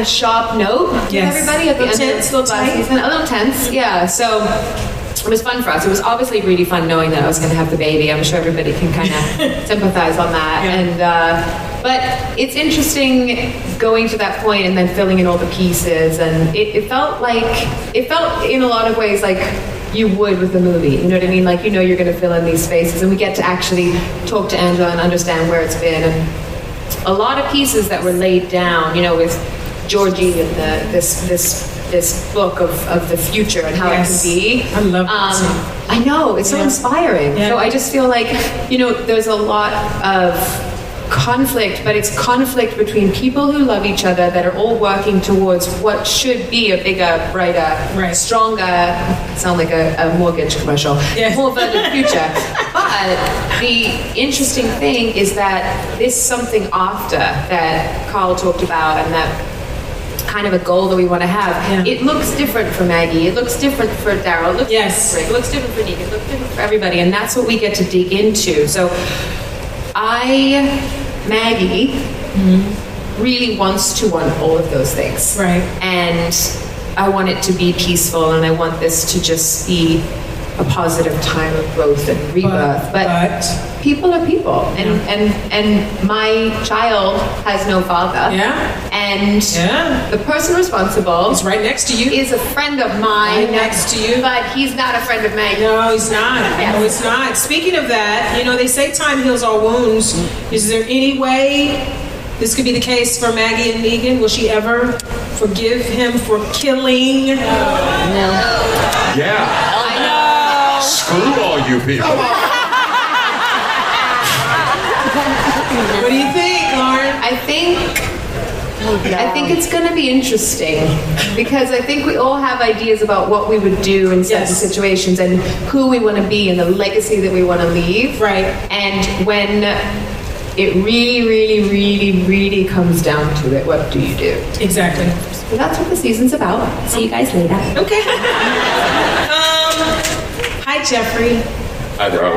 sharp note with everybody at the end of the last season. A little tense, yeah. So it was fun for us. It was obviously really fun knowing that I was going to have the baby. I'm sure everybody can kind of sympathize on that. And but it's interesting going to that point and then filling in all the pieces. And it felt in a lot of ways like you would with the movie. You know what I mean? Like, you're going to fill in these spaces, and we get to actually talk to Angela and understand where it's been. And a lot of pieces that were laid down, with Georgie and this book of the future and how it can be. I love that. I know, it's so inspiring. So I just feel like, there's a lot of conflict, but it's conflict between people who love each other that are all working towards what should be a bigger, brighter, stronger, sound like a mortgage commercial, more verdant future. But the interesting thing is that this something after that Carl talked about, and that kind of a goal that we want to have, it looks different for Maggie, it looks different for Daryl, it looks different for Rick, it looks different for Negan, it looks different for everybody, and that's what we get to dig into. So Maggie really wants to want all of those things. Right. And I want it to be peaceful, and I want this to just be a positive time of growth and rebirth. But people are people, and my child has no father. Yeah. And the person responsible, he's right next to you, is a friend of mine. Right next to you, but he's not a friend of mine. No, he's not. Yes. No, he's not. Speaking of that, you know, they say time heals all wounds. Is there any way this could be the case for Maggie and Negan? Will she ever forgive him for killing? No. Yeah. I know. Screw all you people. What do you think, Lauren? I think it's going to be interesting because I think we all have ideas about what we would do in certain situations and who we want to be and the legacy that we want to leave. Right. And when it really, really, really, really comes down to it, what do you do? Exactly. So that's what the season's about. See you guys later. Okay. Hi, Jeffrey. Hi, bro.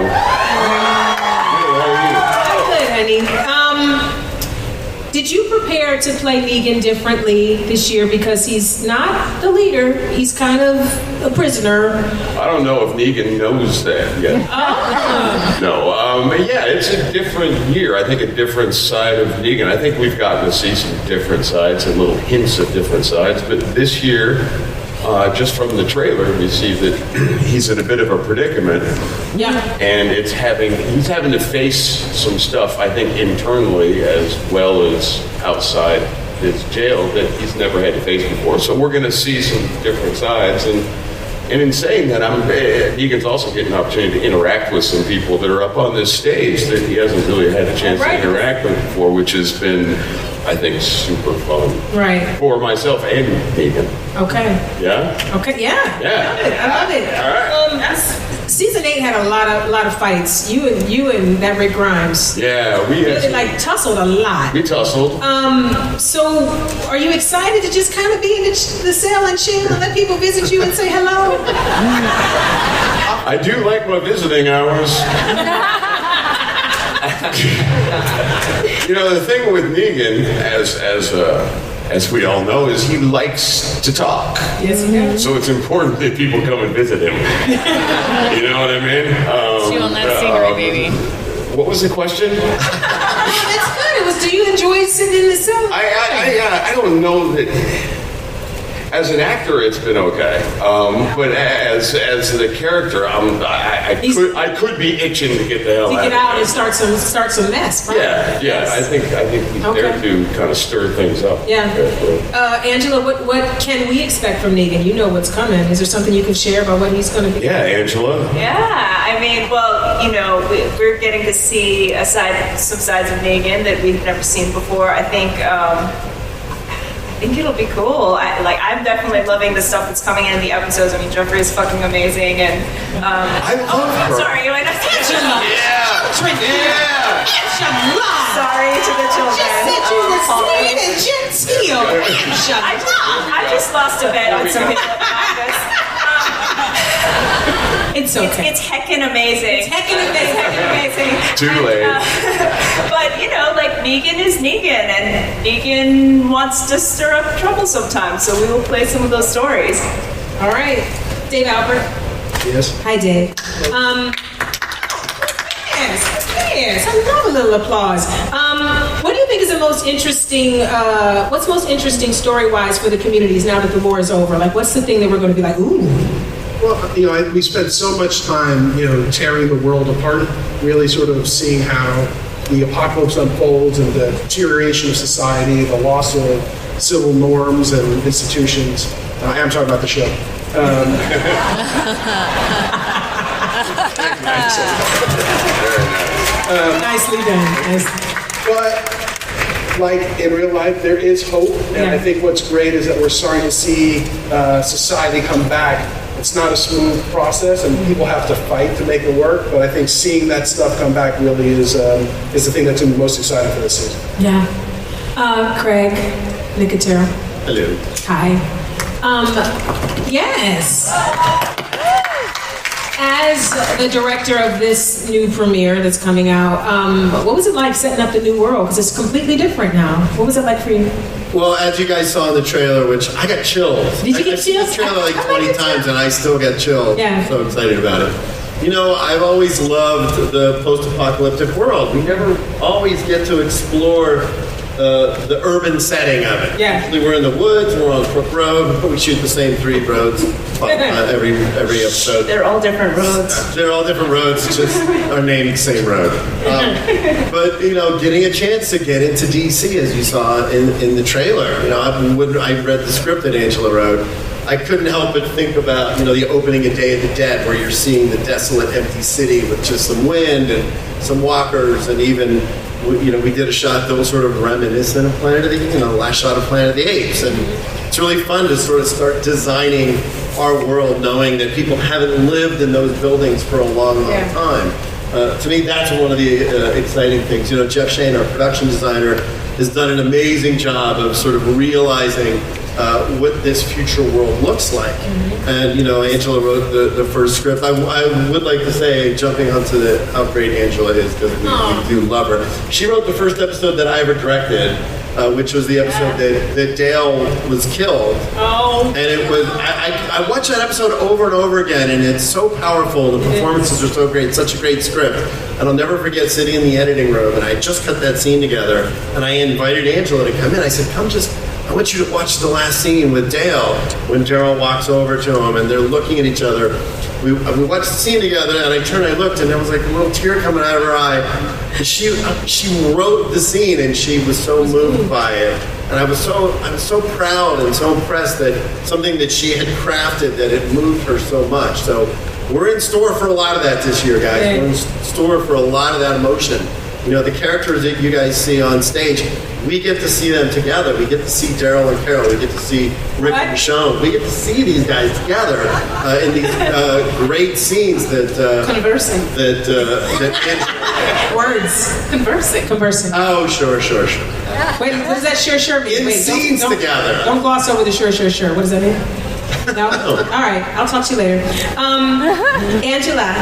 I'm good, honey. Did you prepare to play Negan differently this year because he's not the leader, he's kind of a prisoner? I don't know if Negan knows that yet. No, yeah, it's a different year. I think a different side of Negan. I think we've gotten to see some different sides and little hints of different sides, but this year, just from the trailer, we see that he's in a bit of a predicament. Yeah. And he's having to face some stuff, I think, internally as well as outside his jail that he's never had to face before. So we're going to see some different sides. And in saying that, Negan's also getting an opportunity to interact with some people that are up on this stage that he hasn't really had a chance to interact with before, which has been, I think, super fun. Right. For myself and Negan. Okay. Yeah? Okay, yeah. Yeah. I love it. All right. Season 8 had a lot of fights. You and that Rick Grimes. Yeah, we like tussled a lot. We tussled. So are you excited to just kind of be in the cell and chill and let people visit you and say hello? I do like my visiting hours. You know, the thing with Negan, as we all know, is he likes to talk. Yes, he does. So it's important that people come and visit him. You know what I mean? Chew on that scenery, baby. What was the question? That's good. It was, do you enjoy sitting in the cell? I don't know that. As an actor, it's been okay, but as the character, I could be itching to get the hell to out. Get out and start some mess. Right? Yeah. Yes. I think he's there to kind of stir things up. Yeah. Angela, what can we expect from Negan? You know what's coming. Is there something you can share about what he's going to be? Yeah, Angela. Yeah, I mean, well, you know, we're getting to see some sides of Negan that we've never seen before. I think it'll be cool. I'm definitely loving the stuff that's coming in the episodes. I mean, Jeffrey is fucking amazing, and I love her. Sorry, I know. Yeah. Sorry to the children. Just said you were sweet and genteel. I just lost a bet on some people in the office. It's okay. It's heckin' amazing. It's heckin' amazing. Too late. But, you know, like, Negan is Negan, and Negan wants to stir up trouble sometimes, so we will play some of those stories. All right. Dave Albert. Yes. Hi, Dave. Yes, I love a little applause. What do you think is the most interesting, what's most interesting story-wise for the communities now that the war is over? Like, what's the thing that we're going to be like, ooh? Well, you know, we spent so much time, you know, tearing the world apart, really sort of seeing how the apocalypse unfolds and the deterioration of society, the loss of civil norms and institutions. I am talking about the show. Nicely done. But, like, in real life, there is hope. And I think what's great is that we're starting to see society come back. It's not a smooth process, and people have to fight to make it work. But I think seeing that stuff come back really is the thing that's most exciting for this season. Yeah. Craig Nicotero. Hello. Hi. Yes. As the director of this new premiere that's coming out, what was it like setting up the new world? Because it's completely different now. What was it like for you? Well, as you guys saw in the trailer, which I got chills. Did you get I've seen chills? the trailer like 20 times, and I still get chills. Yeah. I'm so excited about it. You know, I've always loved the post-apocalyptic world. We never always get to explore the urban setting of it. Yeah. Usually we're in the woods, we're on Crook Road, but we shoot the same 3 roads every episode. They're all different roads. They're all different roads, just are named same road. But, you know, getting a chance to get into D.C., as you saw in the trailer. You know, I read the script that Angela wrote. I couldn't help but think about, you know, the opening of Day of the Dead, where you're seeing the desolate, empty city with just some wind and some walkers, and even, you know, we did a shot that was sort of reminiscent of Planet of the, you know, the last shot of Planet of the Apes, and it's really fun to sort of start designing our world, knowing that people haven't lived in those buildings for a long, long time. To me, that's one of the exciting things. You know, Jeff Shane, our production designer, has done an amazing job of sort of realizing what this future world looks like. And, you know, Angela wrote the first script. I would like to say, jumping onto how great Angela is, because we do love her. She wrote the first episode that I ever directed, which was the episode that Dale was killed. Oh. And it was, I watched that episode over and over again, and it's so powerful. The performances are so great, such a great script. And I'll never forget sitting in the editing room, and I just cut that scene together, and I invited Angela to come in. I said, I want you to watch the last scene with Dale, when Daryl walks over to him, and they're looking at each other. We watched the scene together, and I looked, and there was like a little tear coming out of her eye. And she wrote the scene, and she was so moved by it. And I was so proud and so impressed that something that she had crafted, that it moved her so much. So we're in store for a lot of that this year, guys. We're in store for a lot of that emotion. You know, the characters that you guys see on stage, we get to see them together. We get to see Daryl and Carol. We get to see Rick and Michonne. We get to see these guys together in these great scenes that conversing. Words. Conversing. Oh, sure. Wait, what does that sure mean? In scenes together. Don't gloss over the sure. What does that mean? No? All right, I'll talk to you later. Angela,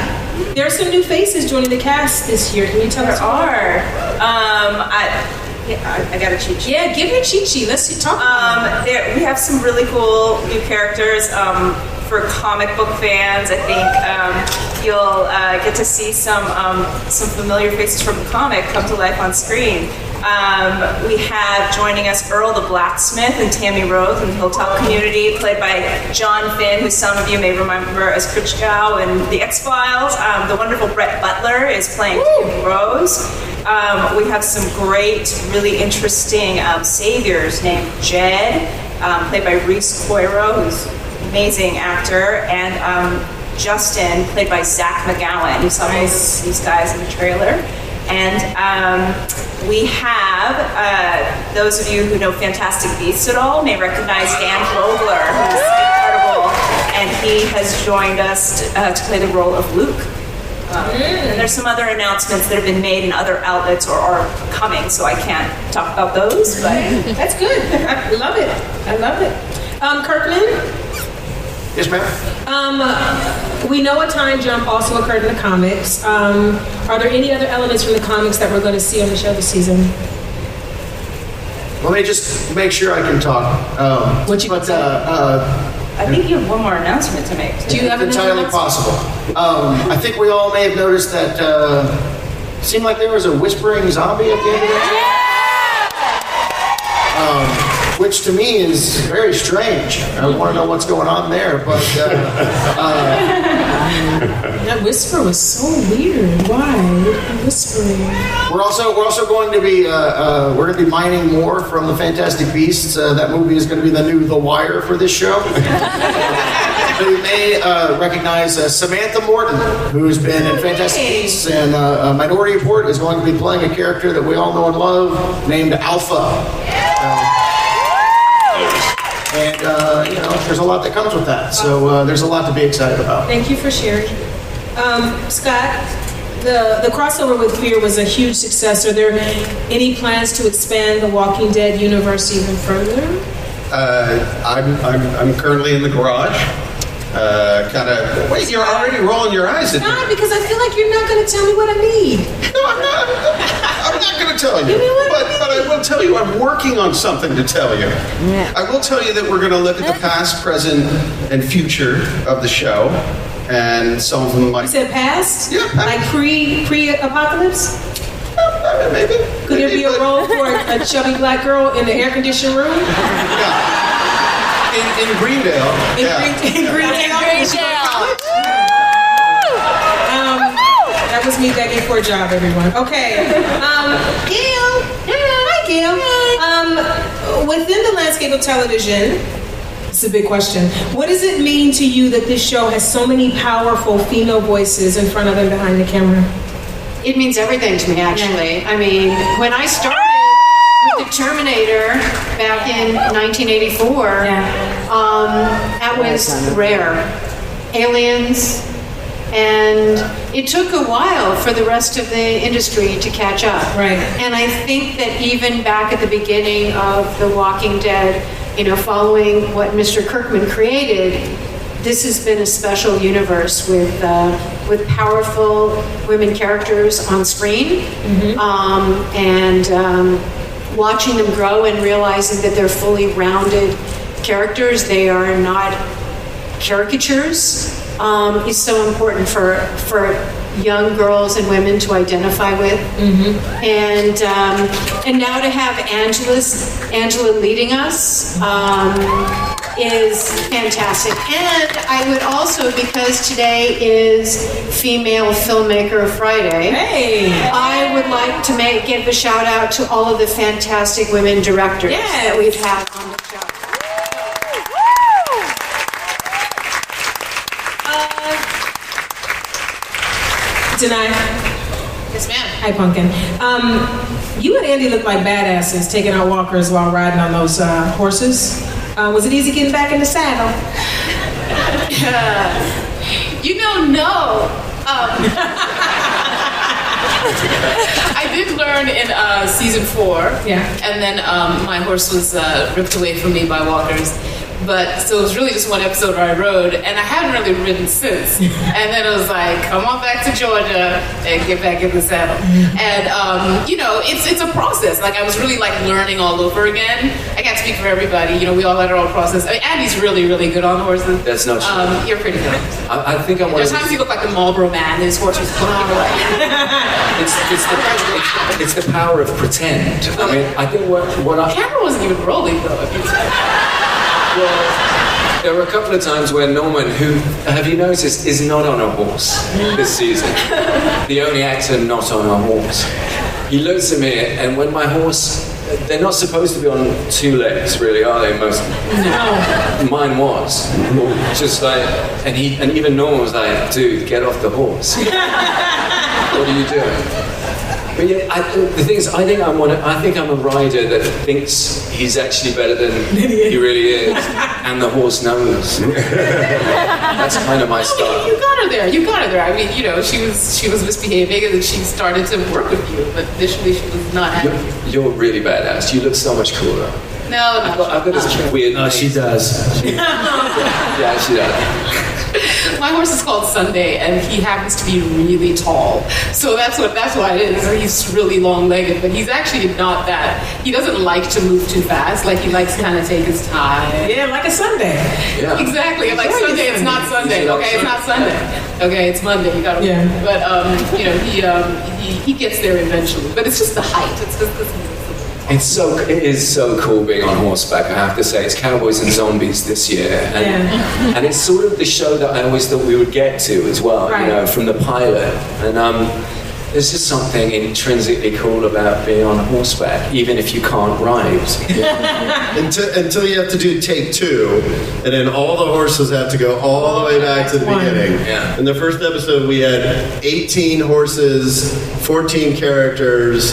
there are some new faces joining the cast this year. Can you tell us? There are. I got a cheat sheet. Yeah, give me a cheat sheet. Let's talk about it. We have some really cool new characters. For comic book fans, I think you'll get to see some familiar faces from the comic come to life on screen. We have joining us Earl the Blacksmith and Tammy Rose in the Hilltop Community, played by John Finn, who some of you may remember as Kritschgau in The X-Files. The wonderful Brett Butler is playing Tammy Rose. We have some great, really interesting saviors named Jed, played by Reese Coiro, who's an amazing actor, and Justin, played by Zach McGowan. You saw these guys in the trailer. And we have, those of you who know Fantastic Beasts at all may recognize Dan Vogler, who's incredible, and he has joined us to play the role of Luke. And there's some other announcements that have been made in other outlets or are coming, so I can't talk about those, but that's good. I love it. Kirkman? Yes, ma'am. We know a time jump also occurred in the comics. Are there any other elements from the comics that we're going to see on the show this season? Let me just make sure I can talk. I think you have one more announcement to make. Do you have entirely possible? I think we all may have noticed that it seemed like there was a whispering zombie at the end of that. Which to me is very strange. I want to know what's going on there, but that whisper was so weird. Why whispering? We're also going to be we're going to be mining more from the Fantastic Beasts. That movie is going to be the new The Wire for this show. So you may recognize Samantha Morton, who's been in Fantastic Beasts, and Minority Report is going to be playing a character that we all know and love named Alpha. And, there's a lot that comes with that. So there's a lot to be excited about. Thank you for sharing. Scott, the crossover with Fear was a huge success. Are there any plans to expand the Walking Dead universe even further? I'm currently in the garage. Wait, you're already rolling your eyes at me. Not because I feel like you're not going to tell me what I need. No, I'm not. I'm not going to tell you. But I will will tell you I'm working on something to tell you. I will tell you that we're going to look at the past, present, and future of the show. And some of them might... You said past? Yeah. Like pre-apocalypse? Maybe. Could there be a role for a chubby black girl in the air-conditioned room? Yeah. In Greendale. In Greendale. That was me begging for a job, everyone. Okay. Gail. Hi, Gail. Within the landscape of television, it's a big question. What does it mean to you that this show has so many powerful female voices in front of and behind the camera? It means everything to me, actually. Yeah. I mean, when I started with the Terminator back in 1984, that was rare. Aliens. And it took a while for the rest of the industry to catch up. Right. And I think that even back at the beginning of The Walking Dead, following what Mr. Kirkman created, this has been a special universe with powerful women characters on screen, and watching them grow and realizing that they're fully rounded characters. They are not caricatures. Is so important for young girls and women to identify with, and now to have Angela leading us is fantastic. And I would also, because today is Female Filmmaker Friday, I would like to give a shout out to all of the fantastic women directors that we've had on the show. Tonight. Yes, ma'am. Hi, Pumpkin. You and Andy look like badasses taking out walkers while riding on those horses. Was it easy getting back in the saddle? No. I did learn in season 4. Yeah. And then my horse was ripped away from me by walkers. But so it was really just one episode where I rode, and I haven't really ridden since. And then it was like, come on back to Georgia and get back in the saddle. And it's a process. Like I was really like learning all over again. I can't speak for everybody. We all had our own process. I mean, Andy's really, really good on horses. That's not true. You're pretty good. I think I'm one There's of times you look like the Marlboro Man. And his horse was it's the power of pretend. I mean, I think what the camera wasn't even rolling though. Well, there were a couple of times where Norman, who, have you noticed, is not on a horse this season. The only actor not on a horse. He looks at me, and when my horse, they're not supposed to be on 2 legs, really, are they? Most. No. Mine was. Just like, and even Norman was like, dude, get off the horse. What are you doing? But yeah, the thing is, I think I'm a rider that thinks he's actually better than he really is, and the horse knows. That's kind of my style. You got her there. I mean, she was misbehaving, and then she started to work with you. But initially, she was not happy. You're really badass. You look so much cooler. No, I've got this weird. No, she does. Yeah, she does. My horse is called Sunday, and he happens to be really tall. So that's why it is. He's really long-legged, but he's actually not that. He doesn't like to move too fast. Like he likes to kind of take his time. Yeah, like a Sunday. Yeah. Exactly. Like Sunday, it's not Sunday. Okay, it's not Sunday. Okay, it's Monday. You gotta. Yeah. But he gets there eventually. But it's just the height. It's just this. It is so cool being on horseback, I have to say. It's Cowboys and Zombies this year. And it's sort of the show that I always thought we would get to as well, from the pilot. And there's just something intrinsically cool about being on horseback, even if you can't ride. Until you have to do take 2, and then all the horses have to go all the way back to the beginning. Yeah. In the first episode, we had 18 horses, 14 characters,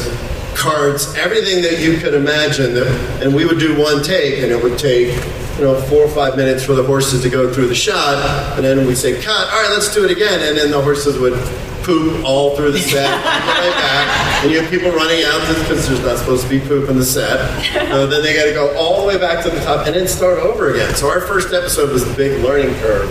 carts, everything that you could imagine, and we would do one take, and it would take 4 or 5 minutes for the horses to go through the shot, and then we'd say cut, all right, let's do it again, and then the horses would poop all through the set, right back, and you have people running out because there's not supposed to be poop in the set. Then they got to go all the way back to the top and then start over again. So our first episode was a big learning curve.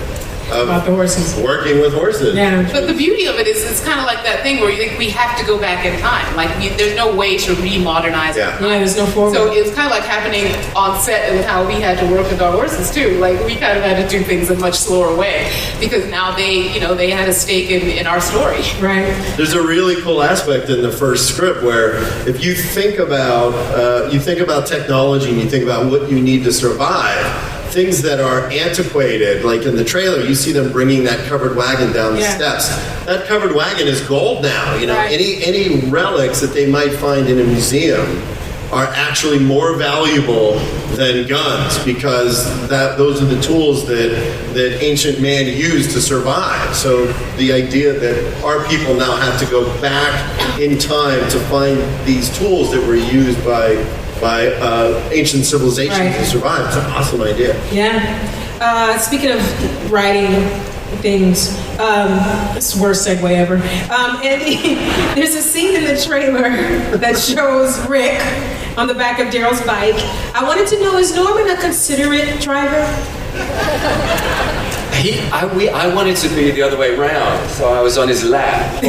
about the horses. Working with horses. Yeah. But the beauty of it is it's kind of like that thing where you think we have to go back in time. Like there's no way to remodernize it. Yeah, there's no forward. So it's kind of like happening on set and how we had to work with our horses too. Like we kind of had to do things a much slower way because now they had a stake in our story. Right. There's a really cool aspect in the first script where if you think about technology and you think about what you need to survive, things that are antiquated, like in the trailer, you see them bringing that covered wagon down the steps. That covered wagon is gold now. You know, any relics that they might find in a museum are actually more valuable than guns because those are the tools that ancient man used to survive. So the idea that our people now have to go back in time to find these tools that were used by ancient civilizations to survive. It's an awesome idea. Yeah. Speaking of writing things, it's the worst segue ever. Andy, there's a scene in the trailer that shows Rick on the back of Daryl's bike. I wanted to know, is Norman a considerate driver? I wanted to be the other way around, so I was on his lap.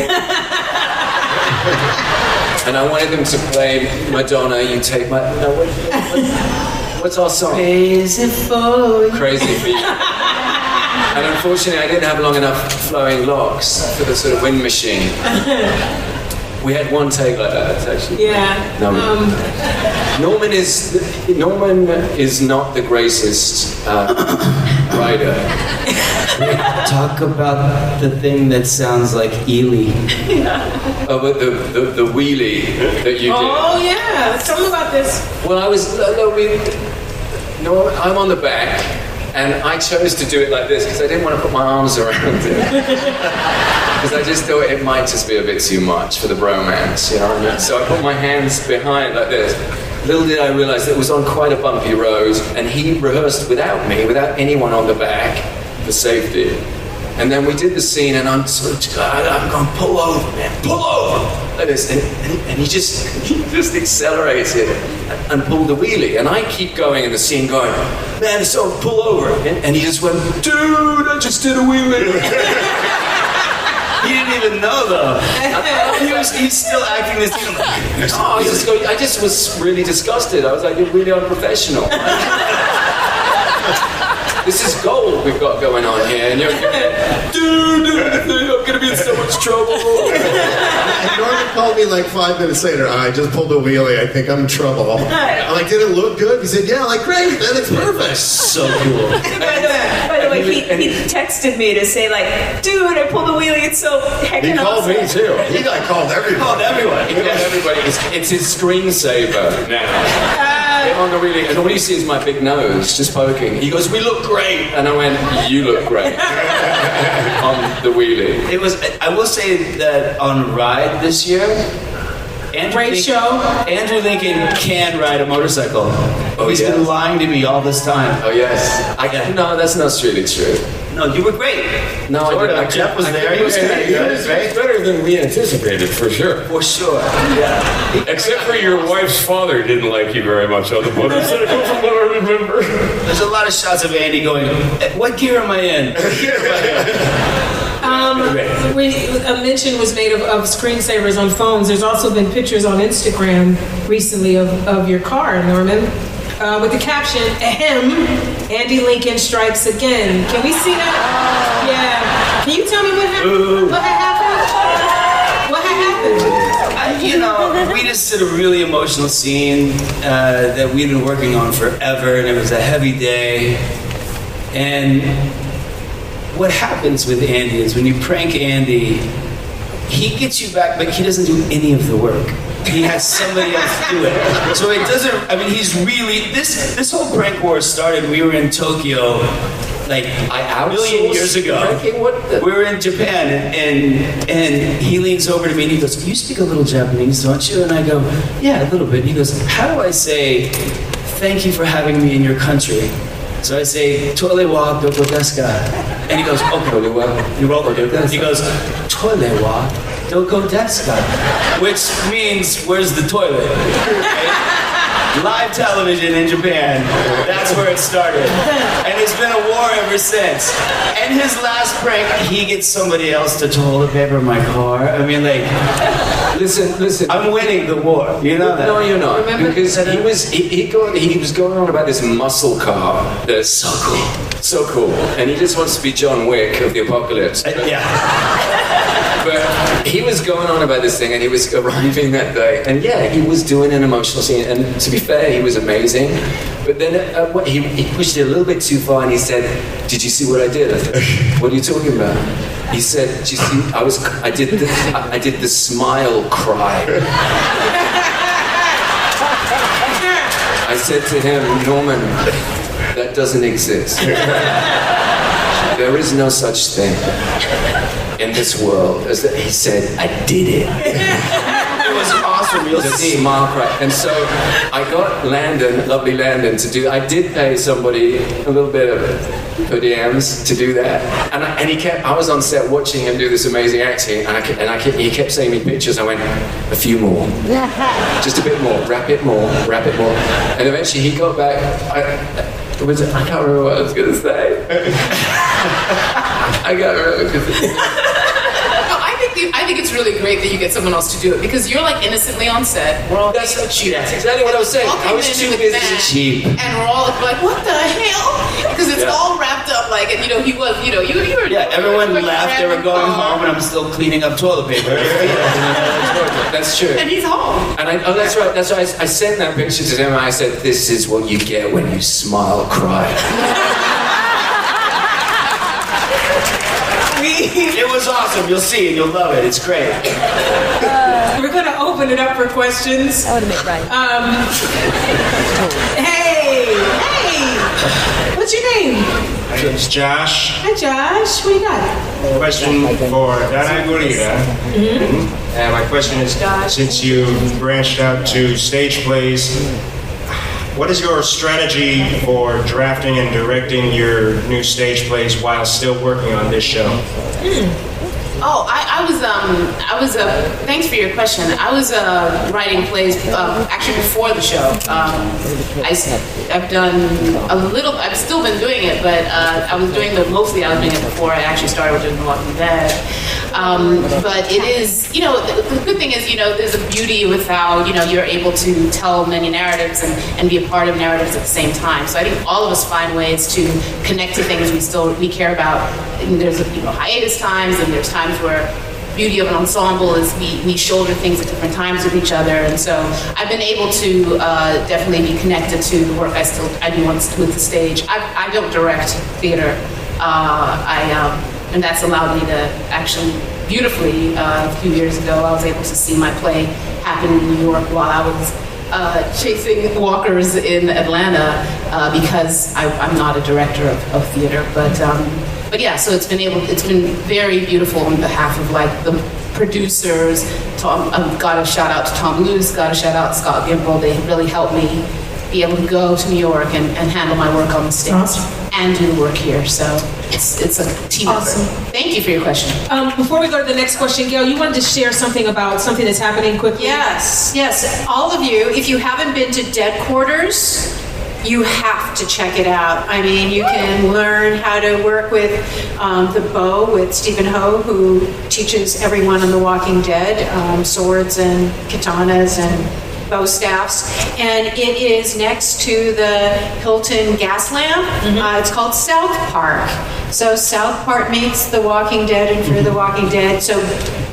And I wanted them to play Madonna, You Take My... No, what's our song? Crazy for you. Crazy for you. And unfortunately, I didn't have long enough flowing locks for the sort of wind machine. We had one take like that, actually. Yeah. Norman is not the greatest rider. Talk about the thing that sounds like Ely. Oh, but the wheelie that you did. Oh yeah, tell me about this. Well, I'm on the back, and I chose to do it like this because I didn't want to put my arms around it. Because I just thought it might just be a bit too much for the bromance, you know what I mean? So I put my hands behind like this. Little did I realize that it was on quite a bumpy road, and he rehearsed without me, without anyone on the back for safety. And then we did the scene, and I'm sort of, I'm going, pull over, man, pull over, like this. And he just accelerated and pulled the wheelie. And I keep going in the scene going, man, so pull over. And he just went, dude, I just did a wheelie. He didn't even know though. He's still acting this. I just was really disgusted. I was like, you're really unprofessional. This is gold we've got going on here, and you're dude, I'm gonna be in so much trouble. And Norman called me like 5 minutes later. I just pulled a wheelie. I think I'm in trouble. I'm like, did it look good? He said, yeah. Like, great, man, it's perfect. So cool. By the way, he texted me to say like, dude, I pulled a wheelie. It's so heckin' awesome. He called me too. He called everyone. He called everybody. It's his screensaver now. On the wheelie, and all you see is my big nose just poking. He goes, "We look great," and I went, "You look great." On the wheelie. It was. I will say that on Ride this year, Andrew Lincoln can ride a motorcycle. He's been lying to me all this time. Oh yes. No, that's not really true. No, you were great. No, Jeff was there. He was kind of good, right? Better than we anticipated, for sure. For sure. Yeah. Except for your wife's father didn't like you very much on the motorcycle, from what I remember. There's a lot of shots of Andy going, "What gear am I in? What gear am I in?" A mention was made of screensavers on phones. There's also been pictures on Instagram recently of your car, Norman, with the caption, "Ahem, Andy Lincoln strikes again." Can we see that? Yeah. Can you tell me what happened? What happened? What happened? We just did a really emotional scene that we'd been working on forever, and it was a heavy day. And what happens with Andy is when you prank Andy, he gets you back, but he doesn't do any of the work. He has somebody else do it. So it doesn't, he's really, this whole prank war started, we were in Tokyo like a million years ago. We were in Japan, and he leans over to me and he goes, "You speak a little Japanese, don't you?" And I go, "Yeah, a little bit." And he goes, "How do I say, thank you for having me in your country?" So I say, "Toilet wa doko desu ka?" And he goes, "Okay, you're welcome." He goes, "Toilet wa doko desu ka?" Which means, where's the toilet? Right? Live television in Japan. That's where it started. And it's been a war ever since. And his last prank, he gets somebody else to toilet paper my car. I mean, like, listen. I'm winning the war. You know that? No, you're not. Remember? Because he was going on about this muscle car that's so cool. So cool. And he just wants to be John Wick of the apocalypse. Yeah. But he was going on about this thing, and he was arriving that day, and yeah, he was doing an emotional scene, and to be fair, he was amazing. But then he pushed it a little bit too far, and he said, "Did you see what I did?" I said, "What are you talking about?" He said, "Did you see? I did the smile cry." I said to him, "Norman, that doesn't exist. There is no such thing in this world as that." He said, "I did it." It was awesome. You'll see. Smile cry. And so I got lovely Landon, to do. I did pay somebody a little bit of per diems to do that, and I was on set watching him do this amazing acting, and he kept sending me pictures. I went, "A few more, just a bit more, wrap it more," and eventually he got back. I can't remember what I was going to say. I can't remember. I think it's really great that you get someone else to do it because you're like innocently on set. We're all that's exactly what I was saying. I was too busy to cheap. And we're all like, what the hell? Because it's all wrapped up like, and he was, you were. Yeah, everyone left. They were going home, and I'm still cleaning up toilet paper. That's true. And he's home. And that's right. That's why I sent that picture to them, and I said, "This is what you get when you smile, cry." It was awesome. You'll see it. You'll love it. It's great. We're going to open it up for questions. I want to make right. Hey! What's your name? My name's Josh. Hi, Josh. What do you got? Question for Dana Gurira. And my question is, since you branched out to stage plays, what is your strategy for drafting and directing your new stage plays while still working on this show? Oh, I was thanks for your question. I was writing plays actually before the show. I've done a little. I've still been doing it, but I was doing it before I actually started doing The Walking Dead. But it is, the good thing is, there's a beauty with how, you're able to tell many narratives and be a part of narratives at the same time. So I think all of us find ways to connect to things we care about. And there's, hiatus times, and there's times where beauty of an ensemble is we shoulder things at different times with each other, and so I've been able to definitely be connected to the work I do with the stage. I don't direct theater, and that's allowed me to actually beautifully. A few years ago, I was able to see my play happen in New York while I was chasing walkers in Atlanta because I'm not a director of theater, but yeah, so it's been very beautiful on behalf of like the producers. Got a shout out to Tom Luce, got a shout out to Scott Gimple. They really helped me be able to go to New York and handle my work on the stage and do the work here. So it's a team effort. Thank you for your question. Before we go to the next question, Gail, you wanted to share something about something that's happening quickly? Yes. All of you, if you haven't been to Dead Quarters, you have to check it out. I mean, you can learn how to work with the bow with Stephen Ho, who teaches everyone on The Walking Dead swords and katanas and bow staffs. And it is next to the Hilton gas lamp. It's called South Park. So South Park meets The Walking Dead and Fear the Walking Dead. So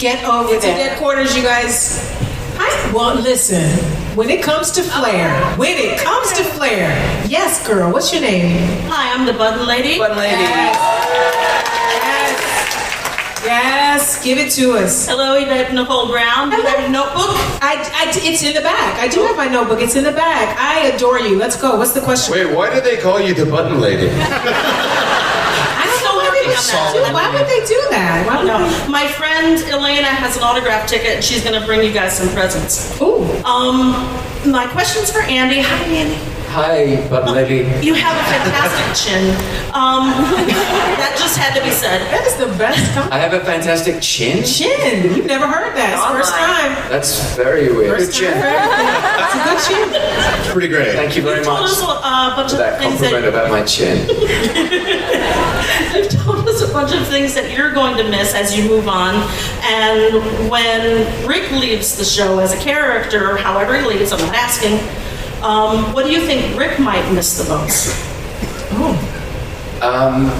get over there. Dead Quarters, you guys. Well, listen. When it comes to flair, yes, girl, what's your name? Hi, I'm the Button Lady. Button Lady. Yes, give it to us. Hello, Yvette Nicole Brown. Do you have a notebook? It's in the bag. I do have my notebook. It's in the bag. I adore you. Let's go. What's the question? Wait, why do they call you the Button Lady? Why would they do that? I don't know. My friend Elena has an autograph ticket, and she's going to bring you guys some presents. Ooh. My question's for Andy. Hi, Andy. Hi, butt lady. You have a fantastic chin. That just had to be said. That is the best compliment. I have a fantastic chin? Chin. You've never heard that. It's the first time. That's very weird. First chin. That's a good chin. It's pretty great. Thank you very You told much us a bunch for of that things compliment about my chin. You've told us a bunch of things that you're going to miss as you move on. And when Rick leaves the show as a character, however he leaves, I'm not asking, what do you think Rick might miss the most?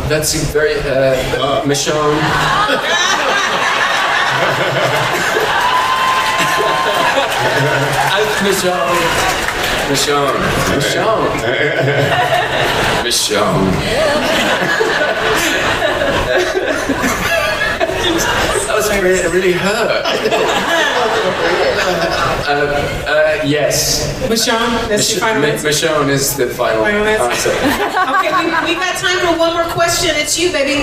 That's very, Michonne. Michonne. That was really hurt. Yes. Michonne, that's your final answer? Michonne is the final answer. Okay, we've got time for one more question. It's you, baby.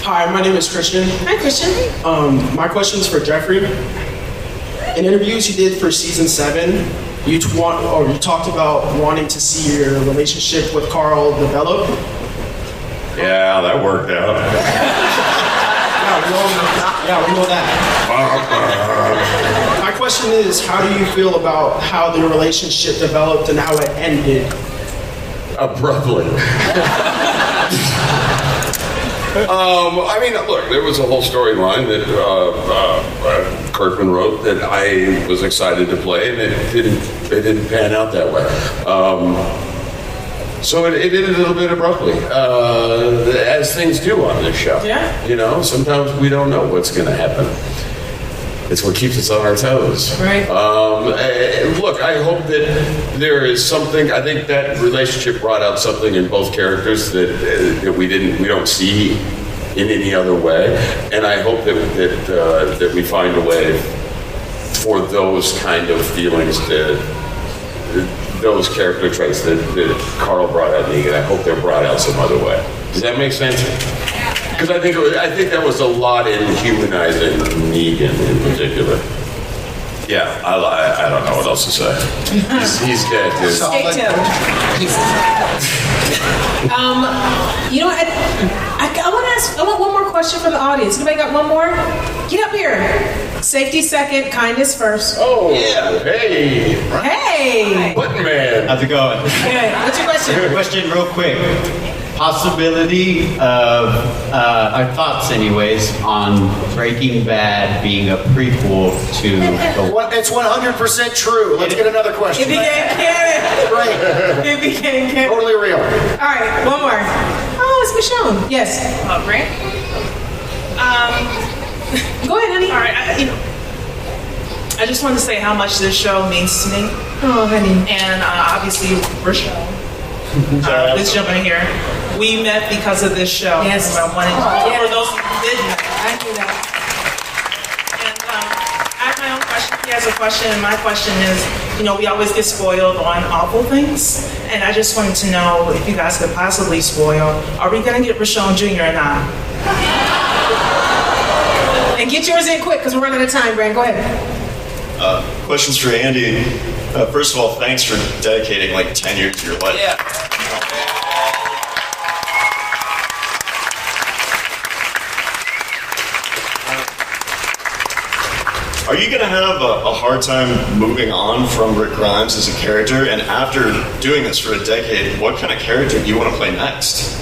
Hi, my name is Christian. Hi, Christian. My question is for Jeffrey. In interviews you did for season 7, you talked about wanting to see your relationship with Carl develop. Yeah, that worked out. Yeah, we know that. My question is, how do you feel about how the relationship developed and how it ended? Abruptly. I mean, look, there was a whole storyline that Kirkman wrote that I was excited to play, and it didn't pan out that way. So it ended a little bit abruptly, as things do on this show. Yeah. You know, sometimes we don't know what's going to happen. It's what keeps us on our toes. Right. Look, I hope that there is something. I think that relationship brought out something in both characters that we don't see in any other way, and I hope that we find a way for those kind of feelings those character traits that Carl brought out in Negan. I hope they're brought out some other way. Does that make sense? Because I think that was a lot in humanizing Negan in particular. Yeah, I don't know what else to say. He's dead, dude. Stay tuned. You know, I want one more question from the audience. Anybody got one more? Get up here. Safety second, kindness first. Oh, yeah. Hey. Hey. Button Man. How's it going? Good. What's your question? Question real quick. Possibility of, our thoughts anyways, on Breaking Bad being a prequel to the... It's 100% true. Let's get another question. It became canon. Right. It became canon. Totally real. All right, one more. Oh, it's Michonne. Yes. Rick? Go ahead, honey. All right, I just wanted to say how much this show means to me. Oh, honey. And obviously, Rochelle. Let's jump in here. We met because of this show. Yes. For those who didn't know. I knew that. And I have my own question. He has a question, and my question is, we always get spoiled on awful things, and I just wanted to know if you guys could possibly spoil. Are we going to get Rashawn Jr. or not? And get yours in quick, because we're running out of time, Brand. Go ahead. Questions for Andy. First of all, thanks for dedicating like 10 years of your life. Yeah. Are you going to have a hard time moving on from Rick Grimes as a character? And after doing this for a decade, what kind of character do you want to play next?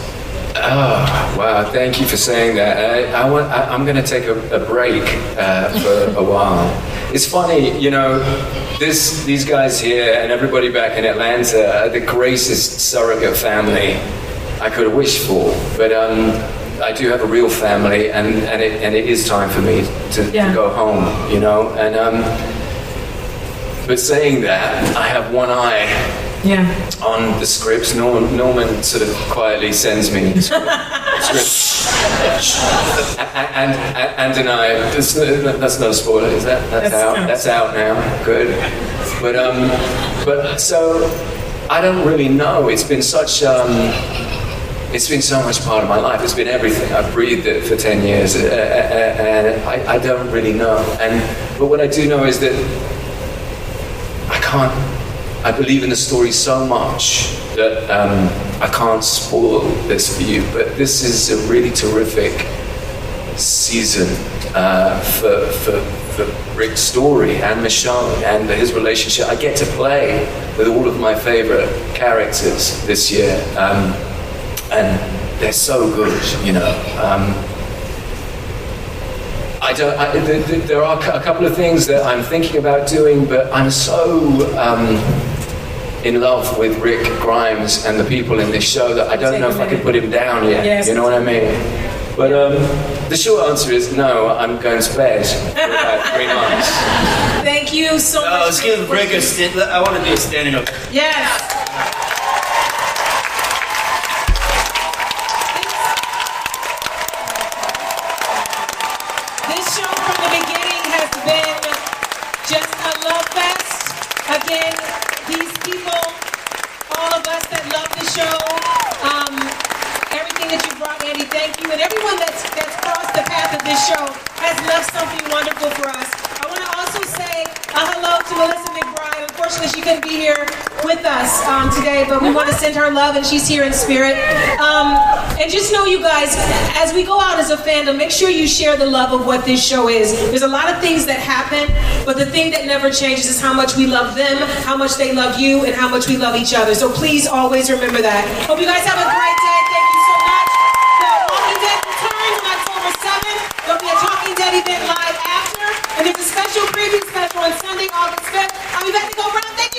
Oh, wow, thank you for saying that. I'm going to take a break for a while. It's funny, these guys here and everybody back in Atlanta are the greatest surrogate family I could have wished for. But I do have a real family, and it is time for me to go home, And but saying that, I have one eye on the scripts. Norman sort of quietly sends me the scripts. and that's no spoiler, is that? That's out now. Good. But so I don't really know. It's been such it's been so much part of my life. It's been everything. I've breathed it for 10 years, and I don't really know. But what I do know is that I I believe in the story so much that I can't spoil this for you, but this is a really terrific season for Rick's story and Michonne and his relationship. I get to play with all of my favorite characters this year, and they're so good, you know. There are a couple of things that I'm thinking about doing, but I'm so in love with Rick Grimes and the people in this show that I don't know if I can put him down yet. Yes. You know what I mean? But the short answer is no, I'm going to bed for about 3 months. Thank you so much. Let's give Rick a I want to do a standing up. Yes. This show from the beginning has been just a love fest. Again, these people, all of us that love the show, everything that you brought, Andy, thank you. And everyone that's crossed the path of this show has left something wonderful for us. I want to also say a hello to Melissa McBride. Unfortunately, she couldn't be here with us today, but we want to send her love, and she's here in spirit. And just know, you guys, as we go out as a fandom, make sure you share the love of what this show is. There's a lot of things that happen, but the thing that never changes is how much we love them, how much they love you, and how much we love each other. So please always remember that. Hope you guys have a great day. Thank you so much. The Walking Dead returns on October 7th. There'll be a Talking Dead event live after, and there's a special preview special on Sunday, August 5th. I'm Yvette Nicole Brown. Thank you.